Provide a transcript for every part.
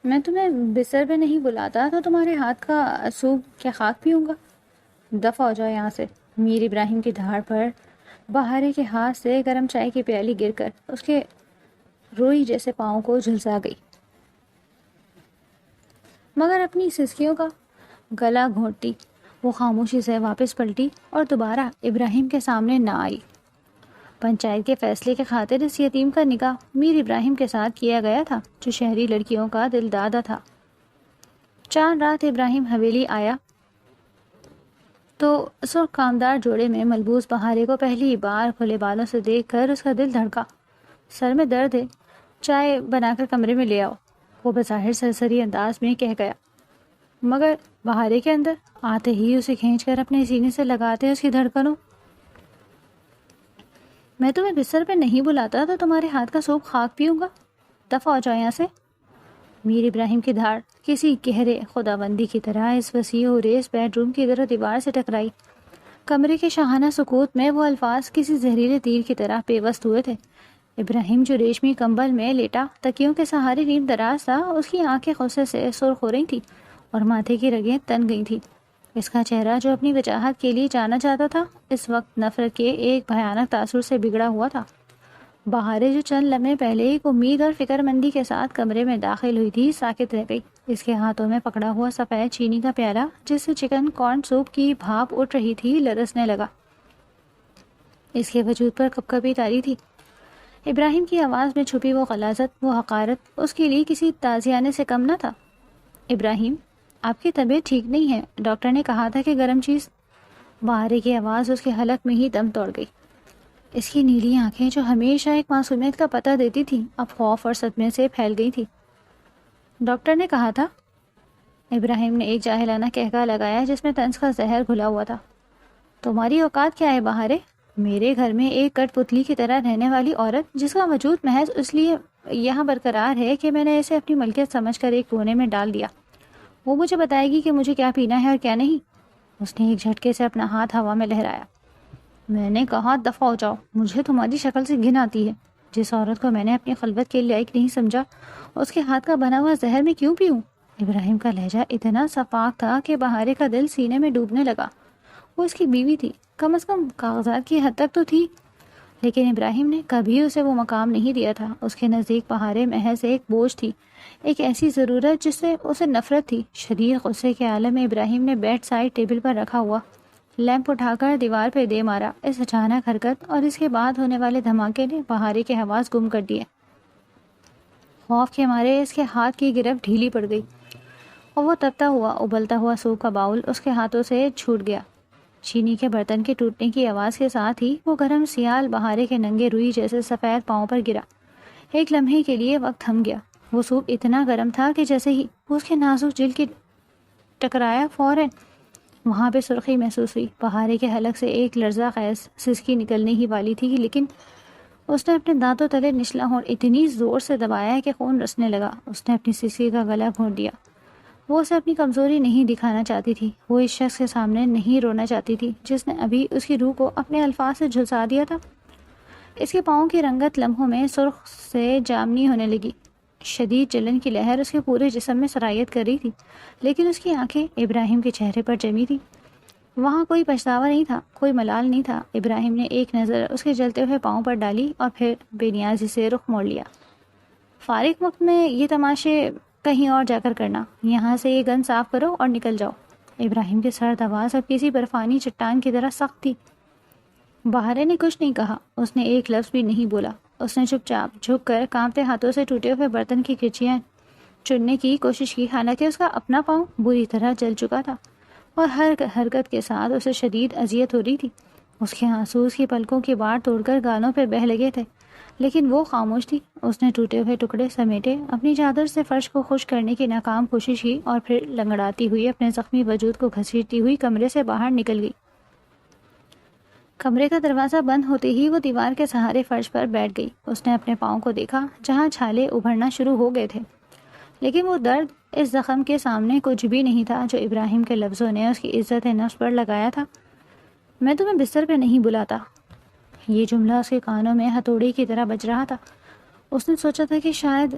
میں تمہیں بستر پہ نہیں بلاتا تو تمہارے ہاتھ کا سوپ کیا خاک پیوں گا؟ دفع ہو جاؤ یہاں سے۔ میر ابراہیم کی دھاڑ پر بہارے کے ہاتھ سے گرم چائے کی پیالی گر کر اس کے روئی جیسے پاؤں کو جھلسا گئی، مگر اپنی سسکیوں کا گلا گھونٹتی وہ خاموشی سے واپس پلٹی اور دوبارہ ابراہیم کے سامنے نہ آئی۔ پنچایت کے فیصلے کے خاطر اس یتیم کا نکاح میر ابراہیم کے ساتھ کیا گیا تھا، جو شہری لڑکیوں کا دل دادا تھا۔ چاند رات ابراہیم حویلی آیا تو سرخ کامدار جوڑے میں ملبوس بہارے کو پہلی بار کھلے بالوں سے دیکھ کر اس کا دل دھڑکا۔ سر میں درد ہے، چائے بنا کر کمرے میں لے آؤ، وہ بظاہر سرسری انداز میں کہہ گیا، مگر بہارے کے اندر آتے ہی اسے کھینچ کر اپنے سینے سے لگاتے اس کی دھڑکنوں۔ میں تمہیں بستر پہ نہیں بلاتا تو تمہارے ہاتھ کا سوپ خاک پیوں گا، دفع ہو جاؤ یہاں سے۔ میر ابراہیم کی دھاڑ کسی گہرے خداوندی کی طرح اس وسیع و ریز بیڈ روم کی طرح دیوار سے ٹکرائی۔ کمرے کے شاہانہ سکوت میں وہ الفاظ کسی زہریلے تیر کی طرح پیوست ہوئے تھے۔ ابراہیم جو ریشمی کمبل میں لیٹا تکیوں کے سہارے نیم دراز تھا، اس کی آنکھیں غصے سے سرخ ہو رہی تھی اور ماتھے کی رگیں تن گئی تھیں۔ اس کا چہرہ جو اپنی وجاہت کے لیے جانا جاتا تھا، اس وقت نفرت کے ایک بھیانک تاثر سے بگڑا ہوا تھا۔ بہارے جو چند لمحے پہلے ایک امید اور فکر مندی کے ساتھ کمرے میں داخل ہوئی تھی، ساکت رہ گئی۔ اس کے ہاتھوں میں پکڑا ہوا سفید چینی کا پیالہ جس سے چکن کارن سوپ کی بھاپ اٹھ رہی تھی، لرزنے لگا۔ اس کے وجود پر کپکپی طاری تھی۔ ابراہیم کی آواز میں چھپی وہ غلاظت، وہ حقارت اس کے لیے کسی تازیانے سے کم نہ تھا۔ ابراہیم، آپ کی طبیعت ٹھیک نہیں ہے، ڈاکٹر نے کہا تھا کہ گرم چیز۔ بہارے کی آواز اس کے حلق میں ہی دم توڑ گئی۔ اس کی نیلی آنکھیں جو ہمیشہ ایک معصومیت کا پتہ دیتی تھیں، اب خوف اور صدمے سے پھیل گئی تھی۔ ڈاکٹر نے کہا تھا؟ ابراہیم نے ایک جاہلانہ قہقہ لگایا جس میں طنز کا زہر گھلا ہوا تھا۔ تمہاری اوقات کیا ہے بہارے؟ میرے گھر میں ایک کٹ پتلی کی طرح رہنے والی عورت جس کا وجود محض اس لیے یہاں برقرار ہے کہ میں نے اسے اپنی ملکیت سمجھ کر ایک کونے میں ڈال دیا، وہ مجھے بتائے گی کہ مجھے کیا پینا ہے اور کیا نہیں؟ اس نے ایک جھٹکے سے اپنا ہاتھ ہوا میں لہرایا۔ میں نے کہا دفع ہو جاؤ، مجھے تمہاری شکل سے گھن آتی ہے۔ جس عورت کو میں نے اپنی خلوت کے لائق نہیں سمجھا، اس کے ہاتھ کا بنا ہوا زہر میں کیوں پیوں؟ ابراہیم کا لہجہ اتنا صفاق تھا کہ بہارے کا دل سینے میں ڈوبنے لگا۔ وہ اس کی بیوی تھی، کم از کم کاغذات کی حد تک تو تھی، لیکن ابراہیم نے کبھی اسے وہ مقام نہیں دیا تھا۔ اس کے نزدیک بہارے محض ایک بوجھ تھی، ایک ایسی ضرورت جس سے اسے نفرت تھی۔ شدید غصے کے عالم میں ابراہیم نے بیڈ سائڈ ٹیبل پر رکھا ہوا لیمپ اٹھا کر دیوار پہ دے مارا۔ اس اچانک حرکت اور اس کے بعد ہونے والے دھماکے نے بہارے کے حواس گم کر دیے۔ خوف کے مارے اس کے ہاتھ کی گرفت ڈھیلی پڑ گئی اور وہ تبتا ہوا ابلتا ہوا سوپ کا باؤل اس کے ہاتھوں سے چھوٹ گیا۔ چینی کے برتن کے ٹوٹنے کی آواز کے ساتھ ہی وہ گرم سیال بہارے کے ننگے روئی جیسے سفید پاؤں پر گرا۔ ایک لمحے کے لیے وقت تھم گیا۔ وہ سوپ اتنا گرم تھا کہ جیسے ہی وہ اس کے نازک جلد کی ٹکرایا، فوراً وہاں پہ سرخی محسوس ہوئی۔ بہارے کے حلق سے ایک لرزہ خیز سسکی نکلنے ہی والی تھی، لیکن اس نے اپنے دانتوں تلے نچلا ہونٹ اتنی زور سے دبایا کہ خون رسنے لگا۔ اس نے اپنی سسکی کا گلا گھونٹ دیا۔ وہ اسے اپنی کمزوری نہیں دکھانا چاہتی تھی، وہ اس شخص کے سامنے نہیں رونا چاہتی تھی جس نے ابھی اس کی روح کو اپنے الفاظ سے جھلسا دیا تھا۔ اس کے پاؤں کی رنگت لمحوں میں سرخ سے جامنی ہونے لگی۔ شدید جلن کی لہر اس کے پورے جسم میں سرایت کر رہی تھی، لیکن اس کی آنکھیں ابراہیم کے چہرے پر جمی تھی۔ وہاں کوئی پچھتاوا نہیں تھا، کوئی ملال نہیں تھا۔ ابراہیم نے ایک نظر اس کے جلتے ہوئے پاؤں پر ڈالی اور پھر بے نیازی سے رخ موڑ لیا۔ فارغ وقت میں یہ تماشے کہیں اور جا کر کرنا، یہاں سے یہ گن صاف کرو اور نکل جاؤ۔ ابراہیم کی سرد آواز اب کسی برفانی چٹان کی طرح سخت تھی۔ بہارے نے کچھ نہیں کہا، اس نے ایک لفظ بھی نہیں بولا۔ اس نے چپ چاپ جھک کر کانپتے ہاتھوں سے ٹوٹے ہوئے برتن کی کرچیاں چننے کی کوشش کی، حالانکہ اس کا اپنا پاؤں بری طرح جل چکا تھا اور ہر حرکت کے ساتھ اسے شدید اذیت ہو رہی تھی۔ اس کے آنسو اس کی پلکوں کی باڑ توڑ کر گالوں پہ بہہ لگے تھے، لیکن وہ خاموش تھی۔ اس نے ٹوٹے ہوئے ٹکڑے سمیٹے، اپنی چادر سے فرش کو خشک کرنے کی ناکام کوشش کی اور پھر لنگڑاتی ہوئی اپنے زخمی وجود کو گھسیٹتی ہوئی کمرے سے باہر نکل گئی۔ کمرے کا دروازہ بند ہوتے ہی وہ دیوار کے سہارے فرش پر بیٹھ گئی۔ اس نے اپنے پاؤں کو دیکھا جہاں چھالے ابھرنا شروع ہو گئے تھے، لیکن وہ درد اس زخم کے سامنے کچھ بھی نہیں تھا جو ابراہیم کے لفظوں نے اس کی عزت نفس پر لگایا تھا۔ میں تمہیں بستر پہ نہیں بلاتا۔ یہ جملہ اس کے کانوں میں ہتھوڑی کی طرح بج رہا تھا۔ اس نے سوچا تھا کہ شاید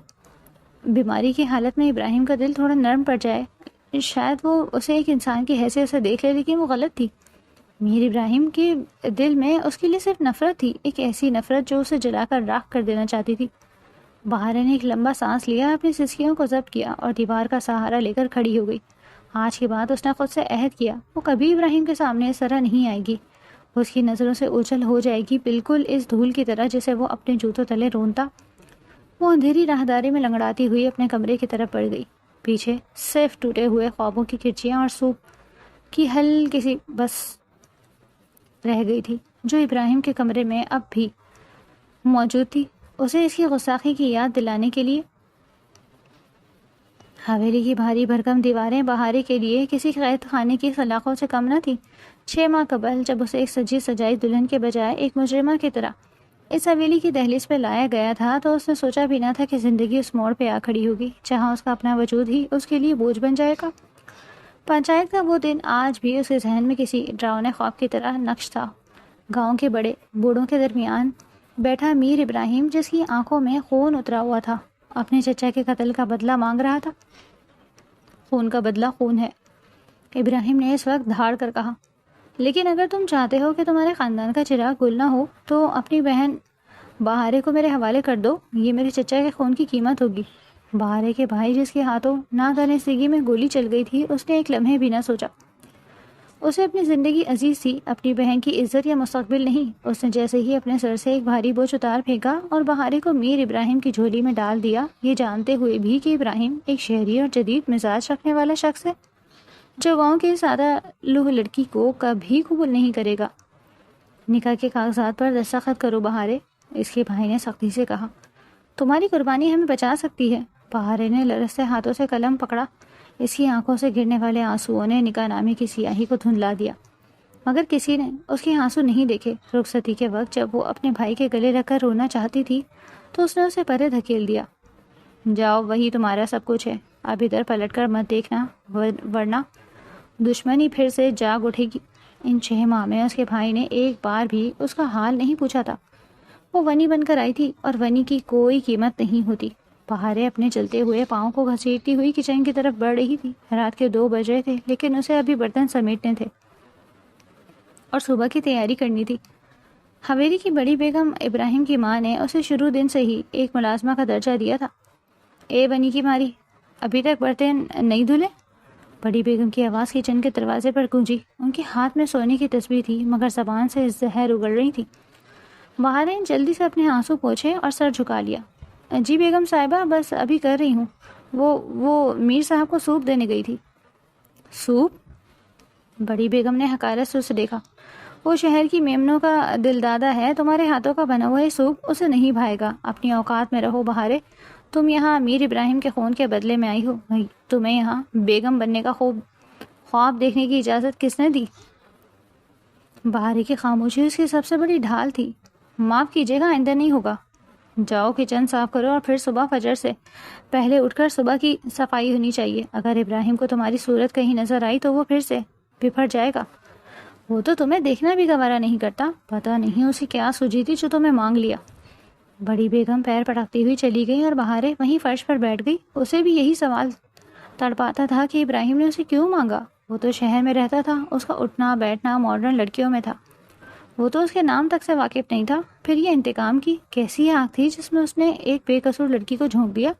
بیماری کی حالت میں ابراہیم کا دل تھوڑا نرم پڑ جائے، شاید وہ اسے ایک انسان کی حیثیت سے دیکھ لے، لیکن وہ غلط تھی۔ میر ابراہیم کے دل میں اس کے لیے صرف نفرت تھی، ایک ایسی نفرت جو اسے جلا کر راکھ کر دینا چاہتی تھی۔ بہارے نے ایک لمبا سانس لیا، اپنی سسکیوں کو ضبط کیا اور دیوار کا سہارا لے کر کھڑی ہو گئی۔ آج کے بعد اس نے خود سے عہد کیا، وہ کبھی ابراہیم کے سامنے اس طرح نہیں آئے گی، اس کی نظروں سے اوجھل ہو جائے گی، بالکل اس دھول کی طرح جسے وہ اپنے جوتوں تلے رونتا۔ وہ اندھیری راہداری میں لنگڑاتی ہوئی اپنے کمرے کی طرف بڑھ گئی۔ پیچھے صرف ٹوٹے ہوئے خوابوں کی کھرچیاں اور سوپ کی ہلکی سی بس رہ گئی تھی، جو ابراہیم کے کمرے میں اب بھی موجود تھی، اسے اس کی گستاخی کی یاد دلانے کے لیے۔ حویلی کی بھاری بھرکم دیواریں بہارے کے لیے کسی قید خانے کی سلاخوں سے کم نہ تھی۔ 6 ماہ قبل جب اسے ایک سجی سجائی دلہن کے بجائے ایک مجرمہ کی طرح اس حویلی کی دہلیز پہ لایا گیا تھا، تو اس نے سوچا بھی نہ تھا کہ زندگی اس موڑ پہ آ کھڑی ہوگی جہاں اس کا اپنا وجود ہی اس کے لیے بوجھ بن جائے گا۔ پنچایت کا وہ دن آج بھی اس کے ذہن میں کسی ڈراؤنے خواب کی طرح نقش تھا۔ گاؤں کے بڑے بوڑھوں کے درمیان بیٹھا میر ابراہیم، جس کی آنکھوں میں خون اترا ہوا تھا، اپنے چچا کے قتل کا بدلہ مانگ رہا تھا۔ خون کا بدلہ خون ہے، ابراہیم نے اس وقت دھاڑ کر کہا، لیکن اگر تم چاہتے ہو کہ تمہارے خاندان کا چراغ گل نہ ہو تو اپنی بہن بہارے کو میرے حوالے کر دو، یہ میرے چچا کے خون کی قیمت ہوگی۔ بہارے کے بھائی، جس کے ہاتھوں نادانستگی میں گولی چل گئی تھی، اس نے ایک لمحے بھی نہ سوچا۔ اسے اپنی زندگی عزیز تھی، اپنی بہن کی عزت یا مستقبل نہیں۔ اس نے جیسے ہی اپنے سر سے ایک بھاری بوجھ اتار پھینکا اور بہارے کو میر ابراہیم کی جھولی میں ڈال دیا، یہ جانتے ہوئے بھی کہ ابراہیم ایک شہری اور جدید مزاج رکھنے والا شخص ہے جو گاؤں کی سادہ لوح لڑکی کو کبھی قبول نہیں کرے گا۔ نکاح کے کاغذات پر دستخط کرو بہارے، اس کے بھائی نے سختی سے کہا۔ تمہاری قربانی ہمیں بچا سکتی ہے۔ بہارے نے لرزتے ہاتھوں سے قلم پکڑا، اس کی آنکھوں سے گرنے والے آنسوؤں نے نکاح نامے کی سیاہی کو دھندلا دیا، مگر کسی نے اس کے آنسو نہیں دیکھے۔ رخصتی کے وقت جب وہ اپنے بھائی کے گلے رکھ کر رونا چاہتی تھی تو اس نے اسے پرے دھکیل دیا۔ جاؤ، وہی تمہارا سب کچھ ہے، اب ادھر پلٹ کر مت دیکھنا، ورنہ دشمنی پھر سے جاگ اٹھے گی۔ ان 6 ماہ میں اس کے بھائی نے ایک بار بھی اس کا حال نہیں پوچھا تھا۔ وہ ونی بن کر آئی تھی اور ونی کی کوئی قیمت نہیں ہوتی۔ بہارے اپنے چلتے ہوئے پاؤں کو گھسیٹتی ہوئی کچن کی طرف بڑھ رہی تھی۔ رات کے 2 بج رہے تھے، لیکن اسے ابھی برتن سمیٹنے تھے اور صبح کی تیاری کرنی تھی۔ حویلی کی بڑی بیگم ابراہیم کی ماں نے اسے شروع دن سے ہی ایک ملازمہ کا درجہ دیا تھا۔ اے ونی کی ماری، ابھی تک برتن نہیں دھلے؟ بڑی بیگم کی آواز کچن کے دروازے پر گونجی۔ ان کے ہاتھ میں سونے کی تسبیح تھی، مگر زبان سے زہر اگل رہی تھی۔ بہارے جلدی سے اپنے آنسو پوچھے اور سر جھکا لیا۔ جی بیگم صاحبہ، بس ابھی کر رہی ہوں۔ وہ میر صاحب کو سوپ دینے گئی تھی۔ سوپ؟ بڑی بیگم نے حقارت سے اسے دیکھا۔ وہ شہر کی میمنوں کا دل دادا ہے، تمہارے ہاتھوں کا بنا ہوا یہ سوپ اسے نہیں بھائے گا۔ اپنی اوقات میں رہو بہارے، تم یہاں میر ابراہیم کے خون کے بدلے میں آئی ہو، تمہیں یہاں بیگم بننے کا خواب دیکھنے کی اجازت کس نے دی؟ بہارے کی خاموشی اس کی سب سے بڑی ڈھال تھی۔ معاف کیجیے گا، آئندہ نہیں ہوگا۔ جاؤ کچن صاف کرو اور پھر صبح فجر سے پہلے اٹھ کر صبح کی صفائی ہونی چاہیے۔ اگر ابراہیم کو تمہاری صورت کہیں نظر آئی تو وہ پھر سے بپھر جائے گا۔ وہ تو تمہیں دیکھنا بھی گوارا نہیں کرتا، پتہ نہیں اسے کیا سوجی تھی جو تمہیں مانگ لیا۔ بڑی بیگم پیر پٹکتی ہوئی چلی گئی اور بہارے وہیں فرش پر بیٹھ گئی۔ اسے بھی یہی سوال تڑپاتا تھا کہ ابراہیم نے اسے کیوں مانگا۔ وہ تو شہر میں رہتا تھا، اس کا اٹھنا بیٹھنا ماڈرن لڑکیوں میں تھا، وہ تو اس کے نام تک سے واقف نہیں تھا۔ پھر یہ انتقام کی کیسی آگ تھی جس میں اس نے ایک بے قصور لڑکی کو جھونک دیا؟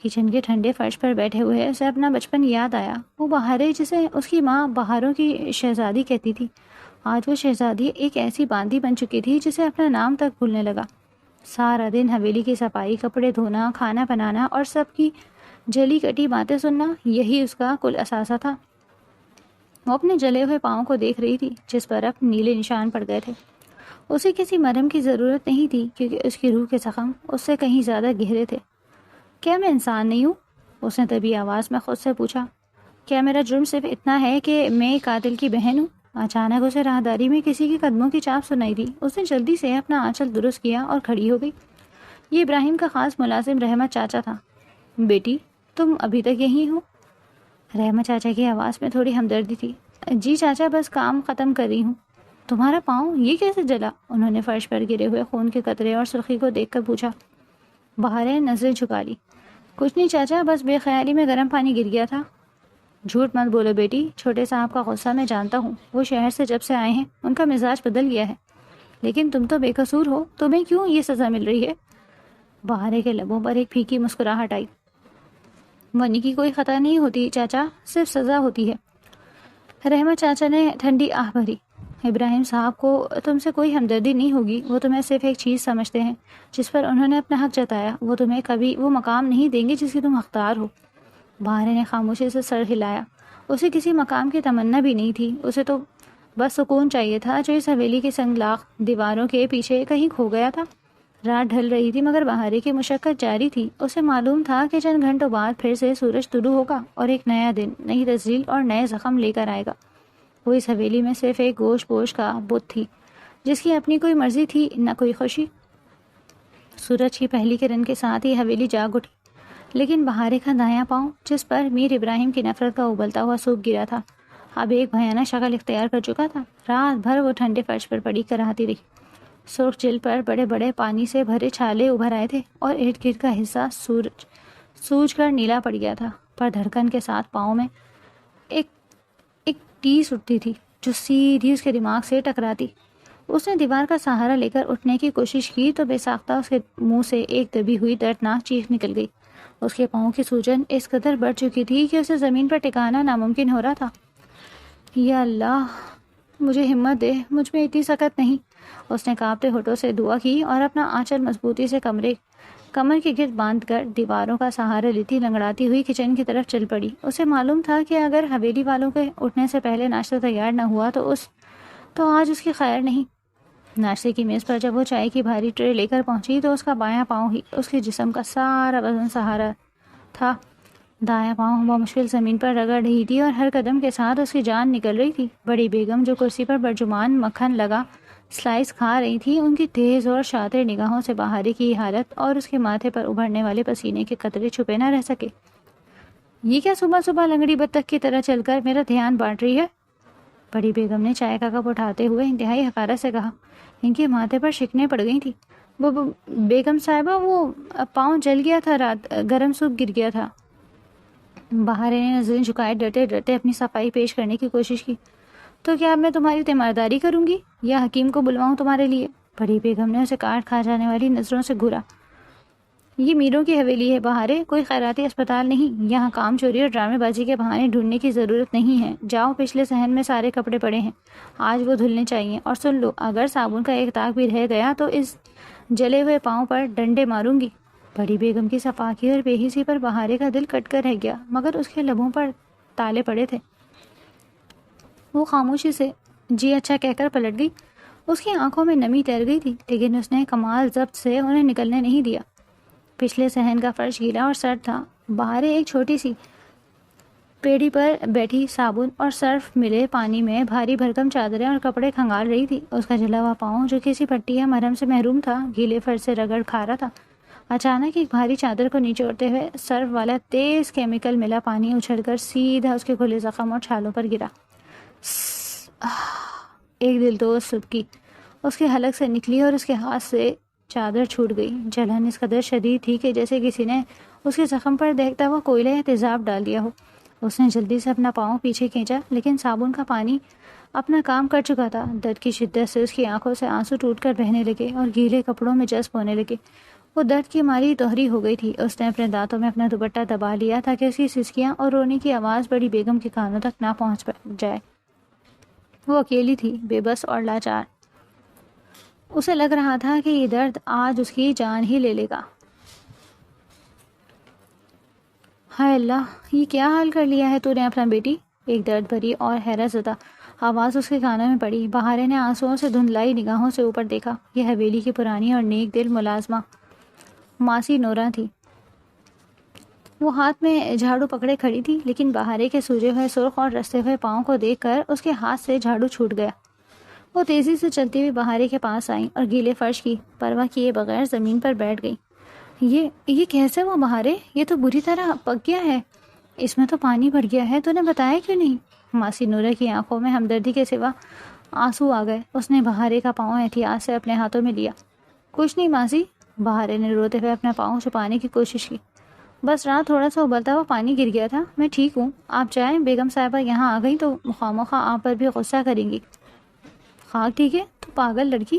کچن کے ٹھنڈے فرش پر بیٹھے ہوئے اسے اپنا بچپن یاد آیا۔ وہ بہارے، جسے اس کی ماں بہاروں کی شہزادی کہتی تھی، آج وہ شہزادی ایک ایسی باندی بن چکی تھی جسے اپنا نام تک بھولنے لگا۔ سارا دن حویلی کی صفائی، کپڑے دھونا، کھانا بنانا اور سب کی جلی کٹی باتیں سننا، یہی اس کا کل اثاثہ تھا۔ وہ اپنے جلے ہوئے پاؤں کو دیکھ رہی تھی جس پر اب نیلے نشان پڑ گئے تھے۔ اسے کسی مرہم کی ضرورت نہیں تھی کیونکہ اس کی روح کے زخم اس سے کہیں زیادہ گہرے تھے۔ کیا میں انسان نہیں ہوں؟ اس نے طبی آواز میں خود سے پوچھا۔ کیا میرا جرم صرف اتنا ہے کہ میں ایک قاتل کی بہن ہوں؟ اچانک اسے راہداری میں کسی کے قدموں کی چاپ سنائی دی۔ اس نے جلدی سے اپنا آنچل درست کیا اور کھڑی ہو گئی۔ یہ ابراہیم کا خاص ملازم رحمت چاچا تھا۔ بیٹی، تم ابھی تک یہیں ہو؟ رحمت چاچا کی آواز میں تھوڑی ہمدردی تھی۔ جی چاچا، بس کام ختم کر رہی ہوں۔ تمہارا پاؤں یہ کیسے جلا؟ انہوں نے فرش پر گرے ہوئے خون کے قطرے اور سرخی کو دیکھ کر پوچھا۔ بہارے نے نظریں جھکا لی۔ کچھ نہیں چاچا، بس بے خیالی میں گرم پانی گر گیا تھا۔ جھوٹ مت بولو بیٹی، چھوٹے صاحب کا غصہ میں جانتا ہوں، وہ شہر سے جب سے آئے ہیں ان کا مزاج بدل گیا ہے، لیکن تم تو بے قصور ہو، تمہیں کیوں یہ سزا مل رہی ہے؟ بہارے کے لبوں پر ایک پھیکی مسکراہٹ آئی۔ منی کی کوئی خطا نہیں ہوتی چاچا، صرف سزا ہوتی ہے۔ رحمت چاچا نے ٹھنڈی آہ بھری۔ ابراہیم صاحب کو تم سے کوئی ہمدردی نہیں ہوگی، وہ تمہیں صرف ایک چیز سمجھتے ہیں جس پر انہوں نے اپنا حق جتایا، وہ تمہیں کبھی وہ مقام نہیں دیں گے جس کی تم حقدار ہو۔ بہارے نے خاموشی سے سر ہلایا۔ اسے کسی مقام کی تمنا بھی نہیں تھی، اسے تو بس سکون چاہیے تھا جو اس حویلی کی سنگلاخ دیواروں کے پیچھے کہیں کھو گیا تھا۔ رات ڈھل رہی تھی مگر بہارے کی مشقت جاری تھی۔ اسے معلوم تھا کہ چند گھنٹوں بعد پھر سے سورج طلوع ہوگا اور ایک نیا دن نئی تسجیل اور نئے زخم لے کر آئے گا۔ وہ اس حویلی میں صرف ایک گوش پوش کا بت تھی جس کی اپنی کوئی مرضی تھی نہ کوئی خوشی۔ سورج کی پہلی کرن کے ساتھ ہی حویلی جاگ اٹھی، لیکن بہارے کا دایاں پاؤں جس پر میر ابراہیم کی نفرت کا ابلتا ہوا سوپ گرا تھا اب ایک بھیانک شکل اختیار کر چکا تھا۔ رات بھر وہ ٹھنڈے فرش پر پڑی کراہتی رہی۔ سرخ جلد پر بڑے بڑے پانی سے بھرے چھالے ابھر آئے تھے اور ارد گرد کا حصہ سوج کر نیلا پڑ گیا تھا، پر دھڑکن کے ساتھ پاؤں میں ایک ٹیس اٹھتی تھی جو سیدھی اس کے دماغ سے ٹکراتی۔ اس نے دیوار کا سہارا لے کر اٹھنے کی کوشش کی تو بے ساختہ اس کے منہ سے ایک دبی ہوئی دردناک چیخ نکل گئی۔ اس کے پاؤں کی سوجن اس قدر بڑھ چکی تھی کہ اسے زمین پر ٹکانا ناممکن ہو رہا تھا۔ یا اللہ، مجھے ہمت دے، مجھ میں اتنی سکت نہیں۔ اس نے کانپتے ہونٹوں سے دعا کی اور اپنا آنچل مضبوطی سے کمر کے گرد باندھ کر دیواروں کا سہارا لیتی لنگڑاتی ہوئی کچن کی طرف چل پڑی۔ اسے معلوم تھا کہ اگر حویلی والوں کے اٹھنے سے پہلے ناشتہ تیار نہ ہوا تو آج اس کی خیر نہیں۔ ناشتے کی میز پر جب وہ چائے کی بھاری ٹرے لے کر پہنچی تو اس کا بایاں پاؤں ہی اس کے جسم کا سارا وزن سہارا تھا۔ دایاں پاؤں بمشکل زمین پر رگڑ رہی تھی اور ہر قدم کے ساتھ اس کی جان نکل رہی تھی۔ بڑی بیگم جو کرسی پر برجمان مکھن لگا سلائس کھا رہی تھی، ان کی تیز اور شاطر نگاہوں سے بہارے کی حالت اور اس کے ماتھے پر ابھرنے والے پسینے کے قطرے چھپے نہ رہ سکے۔ یہ کیا صبح صبح لنگڑی بطخ کی طرح چل کر میرا دھیان بانٹ رہی ہے؟ بڑی بیگم نے چائے کا کپ اٹھاتے ہوئے انتہائی حقارت سے کہا۔ ان کے ماتھے پر شکنیں پڑ گئی تھیں۔ وہ بیگم صاحبہ، وہ پاؤں جل گیا تھا، رات گرم سوپ گر گیا تھا۔ بہارے نے نظریں جھکائے ڈرتے ڈرتے اپنی صفائی پیش کرنے کی کوشش کی۔ تو کیا اب میں تمہاری تیمارداری کروں گی یا حکیم کو بلواؤں تمہارے لیے؟ بڑی بیگم نے اسے کاٹ کھا جانے والی نظروں سے گھورا۔ یہ میروں کی حویلی ہے بہارے، کوئی خیراتی اسپتال نہیں۔ یہاں کام چوری اور ڈرامے بازی کے بہانے ڈھونڈنے کی ضرورت نہیں ہے۔ جاؤ، پچھلے صحن میں سارے کپڑے پڑے ہیں، آج وہ دھلنے چاہیے۔ اور سن لو، اگر صابن کا ایک داغ بھی رہ گیا تو اس جلے ہوئے پاؤں پر ڈنڈے ماروں گی۔ بڑی بیگم کی صفاکی اور بے حسی پر بہارے کا دل کٹ کر رہ گیا، مگر اس کے لبوں پر تالے پڑے تھے۔ وہ خاموشی سے جی اچھا کہہ کر پلٹ گئی۔ اس کی آنکھوں میں نمی تیر گئی تھی، لیکن اس نے کمال ضبط سے انہیں نکلنے نہیں دیا۔ پچھلے صحن کا فرش گیلا اور سرد تھا۔ بہارے ایک چھوٹی سی پیڑھی پر بیٹھی صابن اور سرف ملے پانی میں بھاری بھرکم چادریں اور کپڑے کھنگال رہی تھی۔ اس کا جلا ہوا پاؤں جو کسی پٹی یا مرہم سے محروم تھا، گیلے فرش سے رگڑ کھا رہا تھا۔ اچانک ایک بھاری چادر کو نیچے اڑتے ہوئے سرف والا تیز کیمیکل ملا پانی اچھل کر سیدھا اس کے کھلے زخم اور چھالوں پر گرا۔ ایک دلدوز سبکی اس کے حلق سے نکلی اور اس کے ہاتھ سے چادر چھوٹ گئی۔ جلن اس قدر شدید تھی کہ جیسے کسی نے اس کے زخم پر دہتا ہوا کوئلہ یا تیزاب ڈال دیا ہو۔ اس نے جلدی سے اپنا پاؤں پیچھے کھینچا، لیکن صابن کا پانی اپنا کام کر چکا تھا۔ درد کی شدت سے اس کی آنکھوں سے آنسو ٹوٹ کر بہنے لگے اور گیلے کپڑوں میں جذب ہونے لگے۔ وہ درد کی ماری دوہری ہو گئی تھی۔ اس نے اپنے دانتوں میں اپنا دوپٹہ دبا لیا تاکہ اس کی سسکیاں اور رونے کی آواز بڑی بیگم کے کانوں تک نہ پہنچ جائے۔ وہ اکیلی تھی، بے بس اور لاچار۔ اسے لگ رہا تھا کہ یہ درد آج اس کی جان ہی لے لے گا۔ ہائے اللہ، یہ کیا حال کر لیا ہے تو نے اپنا بیٹی؟ ایک درد بھری اور حیرت زدہ آواز اس کے کانوں میں پڑی۔ بہارے نے آنسوؤں سے دھندلائی نگاہوں سے اوپر دیکھا۔ یہ حویلی کی پرانی اور نیک دل ملازمہ ماسی نورا تھی۔ وہ ہاتھ میں جھاڑو پکڑے کھڑی تھی، لیکن بہارے کے سوجے ہوئے سرخ اور رستے ہوئے پاؤں کو دیکھ کر اس کے ہاتھ سے جھاڑو چھوٹ گیا۔ وہ تیزی سے چلتی ہوئی بہارے کے پاس آئیں اور گیلے فرش کی پرواہ کیے بغیر زمین پر بیٹھ گئی۔ یہ کیسے ہوا بہارے؟ یہ تو بری طرح پک گیا ہے، اس میں تو پانی بھر گیا ہے، تو نے بتایا کیوں نہیں؟ ماسی نورا کی آنکھوں میں ہمدردی کے سوا آنسو آ گئے۔ اس نے بہارے کا پاؤں احتیاط سے اپنے ہاتھوں میں لیا۔ کچھ نہیں ماسی، بہارے نے روتے ہوئے اپنا پاؤں چھپانے کی کوشش کی۔ بس رات تھوڑا سا ابلتا ہوا پانی گر گیا تھا، میں ٹھیک ہوں، آپ جائیں، بیگم صاحبہ یہاں آ گئی تو خواہ آپ پر بھی غصہ کریں گی۔ خاک ٹھیک ہے؟ تو پاگل لڑکی،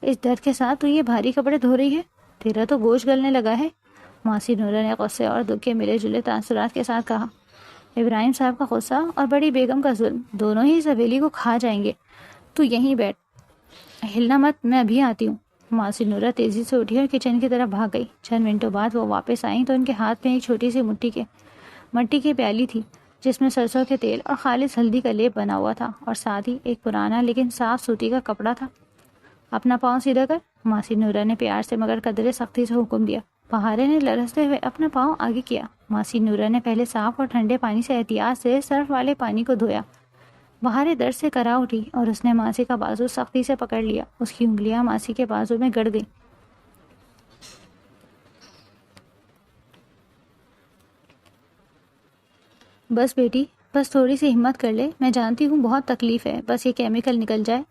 اس درد کے ساتھ تو یہ بھاری کپڑے دھو رہی ہے، تیرا تو گوشت گلنے لگا ہے۔ ماسی نورہ نے غصے اور دکھ کے ملے جلے تاثرات کے ساتھ کہا۔ ابراہیم صاحب کا غصہ اور بڑی بیگم کا ظلم دونوں ہی اس حویلی کو کھا جائیں گے، تو یہیں بیٹھ، ہلنا مت، میں ابھی آتی ہوں۔ ماسی نورہ تیزی سے اٹھی اور کچن کی طرف بھاگ گئی۔ چند منٹوں بعد وہ واپس آئیں تو ان کے ہاتھ میں ایک چھوٹی سی مٹی کی پیالی تھی جس میں سرسوں کے تیل اور خالص ہلدی کا لیپ بنا ہوا تھا، اور ساتھ ہی ایک پرانا لیکن صاف سوتی کا کپڑا تھا۔ اپنا پاؤں سیدھا کر، ماسی نورہ نے پیار سے مگر قدرے سختی سے حکم دیا۔ بہارے نے لرزتے ہوئے اپنا پاؤں آگے کیا۔ ماسی نورہ نے پہلے صاف اور ٹھنڈے پانی سے احتیاط سے سرف والے پانی کو دھویا۔ بہارے درد سے کرا اٹھی اور اس نے ماسی کا بازو سختی سے پکڑ لیا۔ اس کی انگلیاں ماسی کے بازو میں گڑ گئیں۔ بس بیٹی، بس تھوڑی سی ہمت کر لے، میں جانتی ہوں بہت تکلیف ہے، بس یہ کیمیکل نکل جائے۔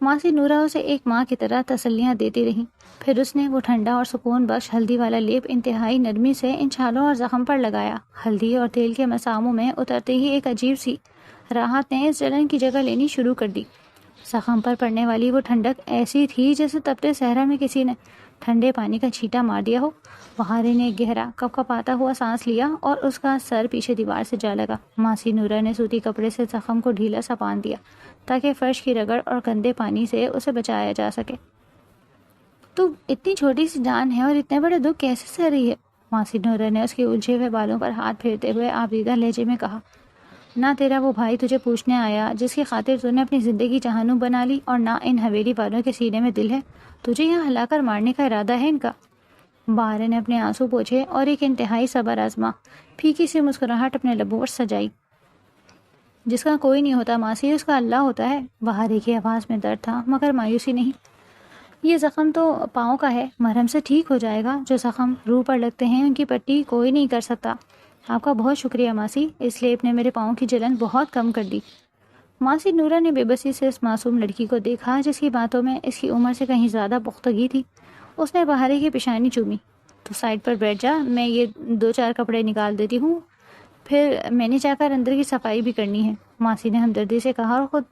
ماسی نورہ اسے ایک ماں کی طرح تسلیاں دیتی رہیں۔ پھر اس نے وہ ٹھنڈا اور سکون بخش ہلدی والا لیپ انتہائی نرمی سے ان چھالوں اور زخم پر لگایا۔ ہلدی اور تیل کے مساموں میں اترتے ہی ایک عجیب سی راحت نے اس جلن کی جگہ لینی شروع کر دی۔ زخم پر پڑنے والی وہ ٹھنڈک ایسی تھی جیسے تپتے صحرا میں کسی نے ٹھنڈے پانی کا چھینٹا مار دیا ہو۔ بہارے نے گہرا کپ کپاتا ہوا سانس لیا اور اس کا سر پیچھے دیوار سے جا لگا۔ ماسی نورہ نے سوتی کپڑے سے زخم کو ڈھیلا سا باندھ دیا تاکہ فرش کی رگڑ اور گندے پانی سے اسے بچایا جا سکے۔ تو اتنی چھوٹی سی جان ہے اور اتنے بڑے دکھ کیسے سہ رہی ہے؟ ماسی نورہ نے اس کے الجھے ہوئے بالوں پر ہاتھ پھیرتے ہوئے آبدیدہ لہجے میں کہا۔ نہ تیرا وہ بھائی تجھے پوچھنے آیا جس کی خاطر تو نے اپنی زندگی جہنم بنا لی، اور نہ ان حویلی والوں کے سینے میں دل ہے، تجھے یہاں ہلا کر مارنے کا ارادہ ہے ان کا۔ بہارے نے اپنے آنسو پوچھے اور ایک انتہائی صبر آزما پھیکی سی مسکراہٹ اپنے لبوں پر سجائی۔ جس کا کوئی نہیں ہوتا ماسی، اس کا اللہ ہوتا ہے۔ بہارے کی آواز میں درد تھا مگر مایوسی نہیں۔ یہ زخم تو پاؤں کا ہے، مرہم سے ٹھیک ہو جائے گا۔ جو زخم روح پر لگتے ہیں ان کی پٹی کوئی نہیں کر سکتا۔ آپ کا بہت شکریہ ماسی، اس لیپ نے میرے پاؤں کی جلن بہت کم کر دی۔ ماسی نورہ نے بے بسی سے اس معصوم لڑکی کو دیکھا جس کی باتوں میں اس کی عمر سے کہیں زیادہ پختگی تھی۔ اس نے بہارے کی پیشانی چومی۔ تو سائڈ پر بیٹھ جا، میں یہ 2-4 کپڑے نکال دیتی ہوں، پھر میں نے جا کر اندر کی صفائی بھی کرنی ہے، ماسی نے ہمدردی سے کہا اور خود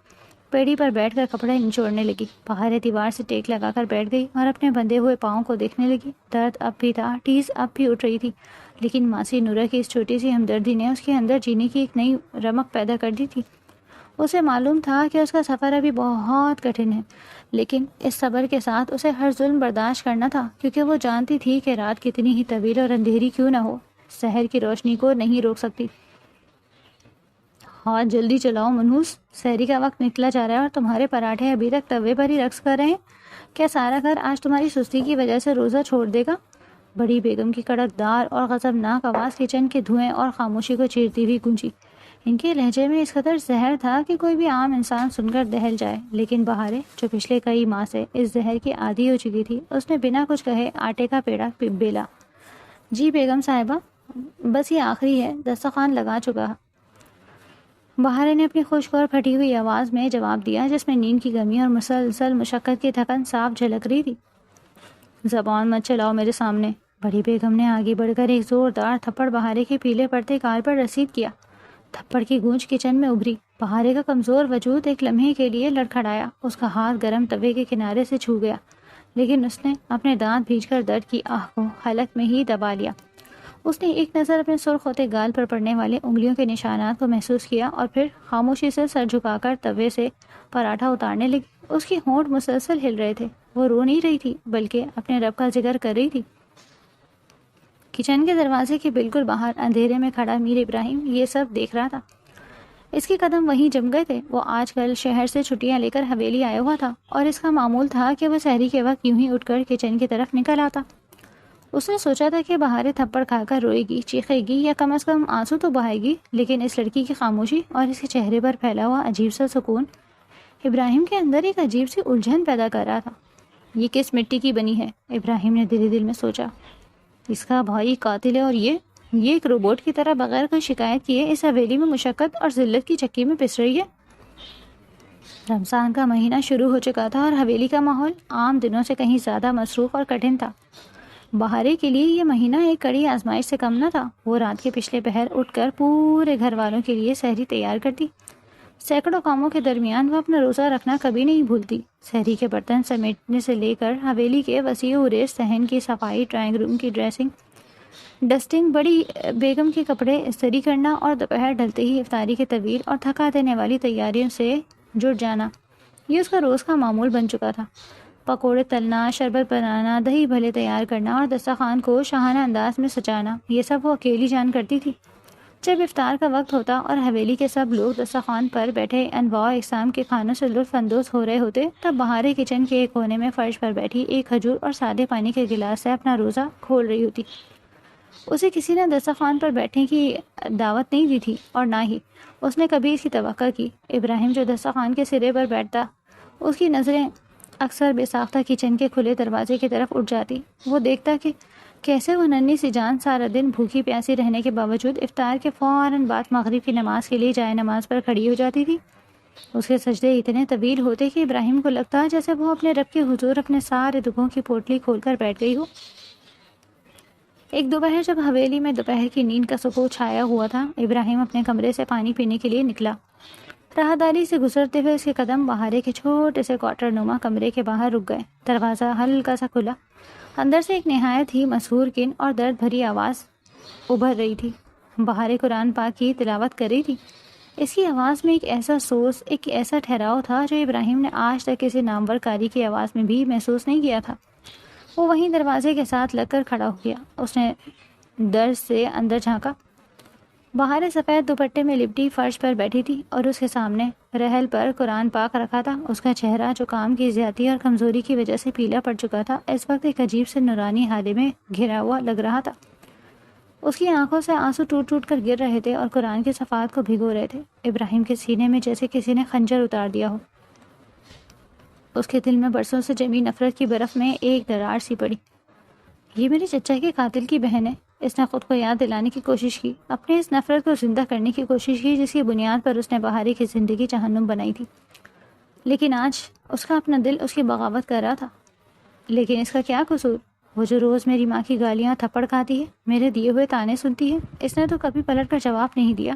پیڑھی پر بیٹھ کر کپڑے نچوڑنے لگی۔ بہارے دیوار سے ٹیک لگا کر بیٹھ گئی اور اپنے بندھے ہوئے پاؤں کو دیکھنے لگی۔ درد اب بھی تھا، ٹیز اب بھی اٹھ رہی تھی، لیکن ماسی نورہ کی اس چھوٹی سی ہمدردی نے اس کے اندر جینے کی ایک نئی رمق پیدا کر دی تھی۔ اسے معلوم تھا کہ اس کا سفر ابھی بہت کٹھن ہے، لیکن اس صبر کے ساتھ اسے ہر ظلم برداشت کرنا تھا، کیونکہ وہ جانتی تھی کہ رات کتنی ہی طویل اور اندھیری کیوں نہ ہو، سحر کی روشنی کو نہیں روک سکتی۔ ہاں جلدی چلاؤ منحوس، سحری کا وقت نکلا جا رہا ہے اور تمہارے پراٹھے ابھی تک توے پر ہی رقص کر رہے ہیں۔ کیا سارا گھر آج تمہاری سستی کی وجہ سے روزہ چھوڑ دے گا؟ بڑی بیگم کی کڑک دار اور غضبناک آواز کچن کے دھوئیں اور خاموشی کو چیرتی ہوئی گونجی۔ ان کے لہجے میں اس قدر زہر تھا کہ کوئی بھی عام انسان سن کر دہل جائے، لیکن بہارے جو پچھلے کئی ماہ سے اس زہر کی عادی ہو چکی تھی، اس نے بنا کچھ کہے آٹے کا پیڑا بیلا۔ جی بیگم صاحبہ، بس یہ آخری ہے، دسترخوان لگا چکا۔ بہارے نے اپنی خشک اور پھٹی ہوئی آواز میں جواب دیا جس میں نیند کی کمی اور مسلسل مشقت کی تھکن صاف جھلک رہی تھی۔ زبان مت چلاؤ میرے سامنے۔ بڑی بیگم نے آگے بڑھ کر ایک زوردار تھپڑ بہارے کے پیلے پڑتے گال پر رسید کیا۔ تھپڑ کی گونج کچن میں ابھری۔ بہارے کا کمزور وجود ایک لمحے کے لیے لڑکھڑایا، اس کا ہاتھ گرم توے کے کنارے سے چھو گیا، لیکن اس نے اپنے دانت بھینچ کر درد کی آہ کو حلق میں ہی دبا لیا۔ اس نے ایک نظر اپنے سرخ ہوتے گال پر پڑنے والے انگلیوں کے نشانات کو محسوس کیا اور پھر خاموشی سے سر جھکا کر توے سے پراٹھا اتارنے لگی۔ اس کی ہونٹ مسلسل ہل رہے تھے، وہ رو نہیں رہی تھی بلکہ اپنے رب کا ذکر کر رہی تھی۔ کچن کے دروازے کے بالکل باہر اندھیرے میں کھڑا میر ابراہیم یہ سب دیکھ رہا تھا۔ اس کے قدم وہیں جم گئے تھے۔ وہ آج کل شہر سے چھٹیاں لے کر حویلی آیا ہوا تھا اور اس کا معمول تھا کہ وہ سحری کے وقت یوں ہی اٹھ کر کچن کی طرف نکل آتا۔ اس نے سوچا تھا کہ بہارے تھپڑ کھا کر روئے گی، چیخے گی یا کم از کم آنسو تو بہائے گی، لیکن اس لڑکی کی خاموشی اور اس کے چہرے پر پھیلا ہوا عجیب سا سکون ابراہیم کے اندر ایک عجیب سی الجھن پیدا کر رہا تھا۔ یہ کس مٹی کی بنی ہے؟ ابراہیم نے دل دل میں سوچا۔ اس کا بھائی قاتل ہے اور یہ ایک روبوٹ کی طرح بغیر کوئی شکایت کیے اس حویلی میں مشقت اور ذلت کی چکی میں پس رہی ہے۔ رمضان کا مہینہ شروع ہو چکا تھا اور حویلی کا ماحول عام دنوں سے کہیں زیادہ مصروف اور کٹھن تھا۔ بہارے کے لیے یہ مہینہ ایک کڑی آزمائش سے کم نہ تھا۔ وہ رات کے پچھلے پہر اٹھ کر پورے گھر والوں کے لیے سحری تیار کرتی۔ سینکڑوں کاموں کے درمیان وہ اپنا روزہ رکھنا کبھی نہیں بھولتی۔ سحری کے برتن سمیٹنے سے لے کر حویلی کے وسیع و ریز صحن کی صفائی، ڈرائنگ روم کی ڈسٹنگ، بڑی بیگم کے کپڑے استری کرنا اور دوپہر ڈھلتے ہی افطاری کے طویل اور تھکا دینے والی تیاریوں سے جٹ جانا، یہ اس کا روز کا معمول بن چکا تھا۔ پکوڑے تلنا، شربت بنانا، دہی بھلے تیار کرنا اور دسترخوان کو شاہانہ انداز میں سجانا، یہ سب وہ اکیلی جان کرتی تھی۔ جب افطار کا وقت ہوتا اور حویلی کے سب لوگ دسترخوان پر بیٹھے انواع اقسام کے کھانوں سے لطف اندوز ہو رہے ہوتے، تب بہارے کچن کے ایک کونے میں فرش پر بیٹھی ایک کھجور اور سادے پانی کے گلاس سے اپنا روزہ کھول رہی ہوتی۔ اسے کسی نے دسترخوان پر بیٹھنے کی دعوت نہیں دی تھی اور نہ ہی اس نے کبھی اس کی توقع کی۔ ابراہیم جو دسترخوان کے سرے پر بیٹھتا، اس کی نظریں اکثر بے ساختہ کچن کے کھلے دروازے کی طرف اٹھ جاتی۔ وہ دیکھتا کہ کیسے وہ ننھی سی جان سارا دن بھوکی پیاسی رہنے کے باوجود افطار کے فوراً بعد مغرب کی نماز کے لیے جائے نماز پر کھڑی ہو جاتی تھی۔ اس کے سجدے اتنے طویل ہوتے کہ ابراہیم کو لگتا جیسے وہ اپنے رب کے حضور اپنے سارے دکھوں کی پوٹلی کھول کر بیٹھ گئی ہو۔ ایک دوپہر جب حویلی میں دوپہر کی نیند کا سکون چھایا ہوا تھا، ابراہیم اپنے کمرے سے پانی پینے کے لیے نکلا۔ راہداری سے گزرتے ہوئے اس کے قدم بہارے کے چھوٹے سے کوارٹر نما کمرے کے باہر رک گئے۔ دروازہ ہلکا سا کھلا، اندر سے ایک نہایت ہی مسحور کن اور درد بھری آواز ابھر رہی تھی۔ بہارے قرآن پاک کی تلاوت کر رہی تھی۔ اس کی آواز میں ایک ایسا سوز، ایک ایسا ٹھہراؤ تھا جو ابراہیم نے آج تک کسی نامور قاری کی آواز میں بھی محسوس نہیں کیا تھا۔ وہ وہیں دروازے کے ساتھ لگ کر کھڑا ہو گیا۔ اس نے درد سے اندر جھانکا۔ بہارے سفید دوپٹے میں لپٹی فرش پر بیٹھی تھی اور اس کے سامنے رحل پر قرآن پاک رکھا تھا۔ اس کا چہرہ جو کام کی زیادتی اور کمزوری کی وجہ سے پیلا پڑ چکا تھا، اس وقت ایک عجیب سے نورانی حالے میں گھرا ہوا لگ رہا تھا۔ اس کی آنکھوں سے آنسو ٹوٹ ٹوٹ کر گر رہے تھے اور قرآن کے صفحات کو بھگو رہے تھے۔ ابراہیم کے سینے میں جیسے کسی نے خنجر اتار دیا ہو۔ اس کے دل میں برسوں سے جمی نفرت کی برف میں ایک دراڑ سی پڑی۔ یہ میرے چچا کے قاتل کی بہن ہے۔ اس نے خود کو یاد دلانے کی کوشش کی، اپنے اس نفرت کو زندہ کرنے کی کوشش کی جس کی بنیاد پر اس نے بہارے کی زندگی جہنم بنائی تھی۔ لیکن آج اس کا اپنا دل اس کی بغاوت کر رہا تھا۔ لیکن اس کا کیا قصور؟ وہ جو روز میری ماں کی گالیاں تھپڑ کھاتی ہے، میرے دیے ہوئے تانے سنتی ہے، اس نے تو کبھی پلٹ کر جواب نہیں دیا۔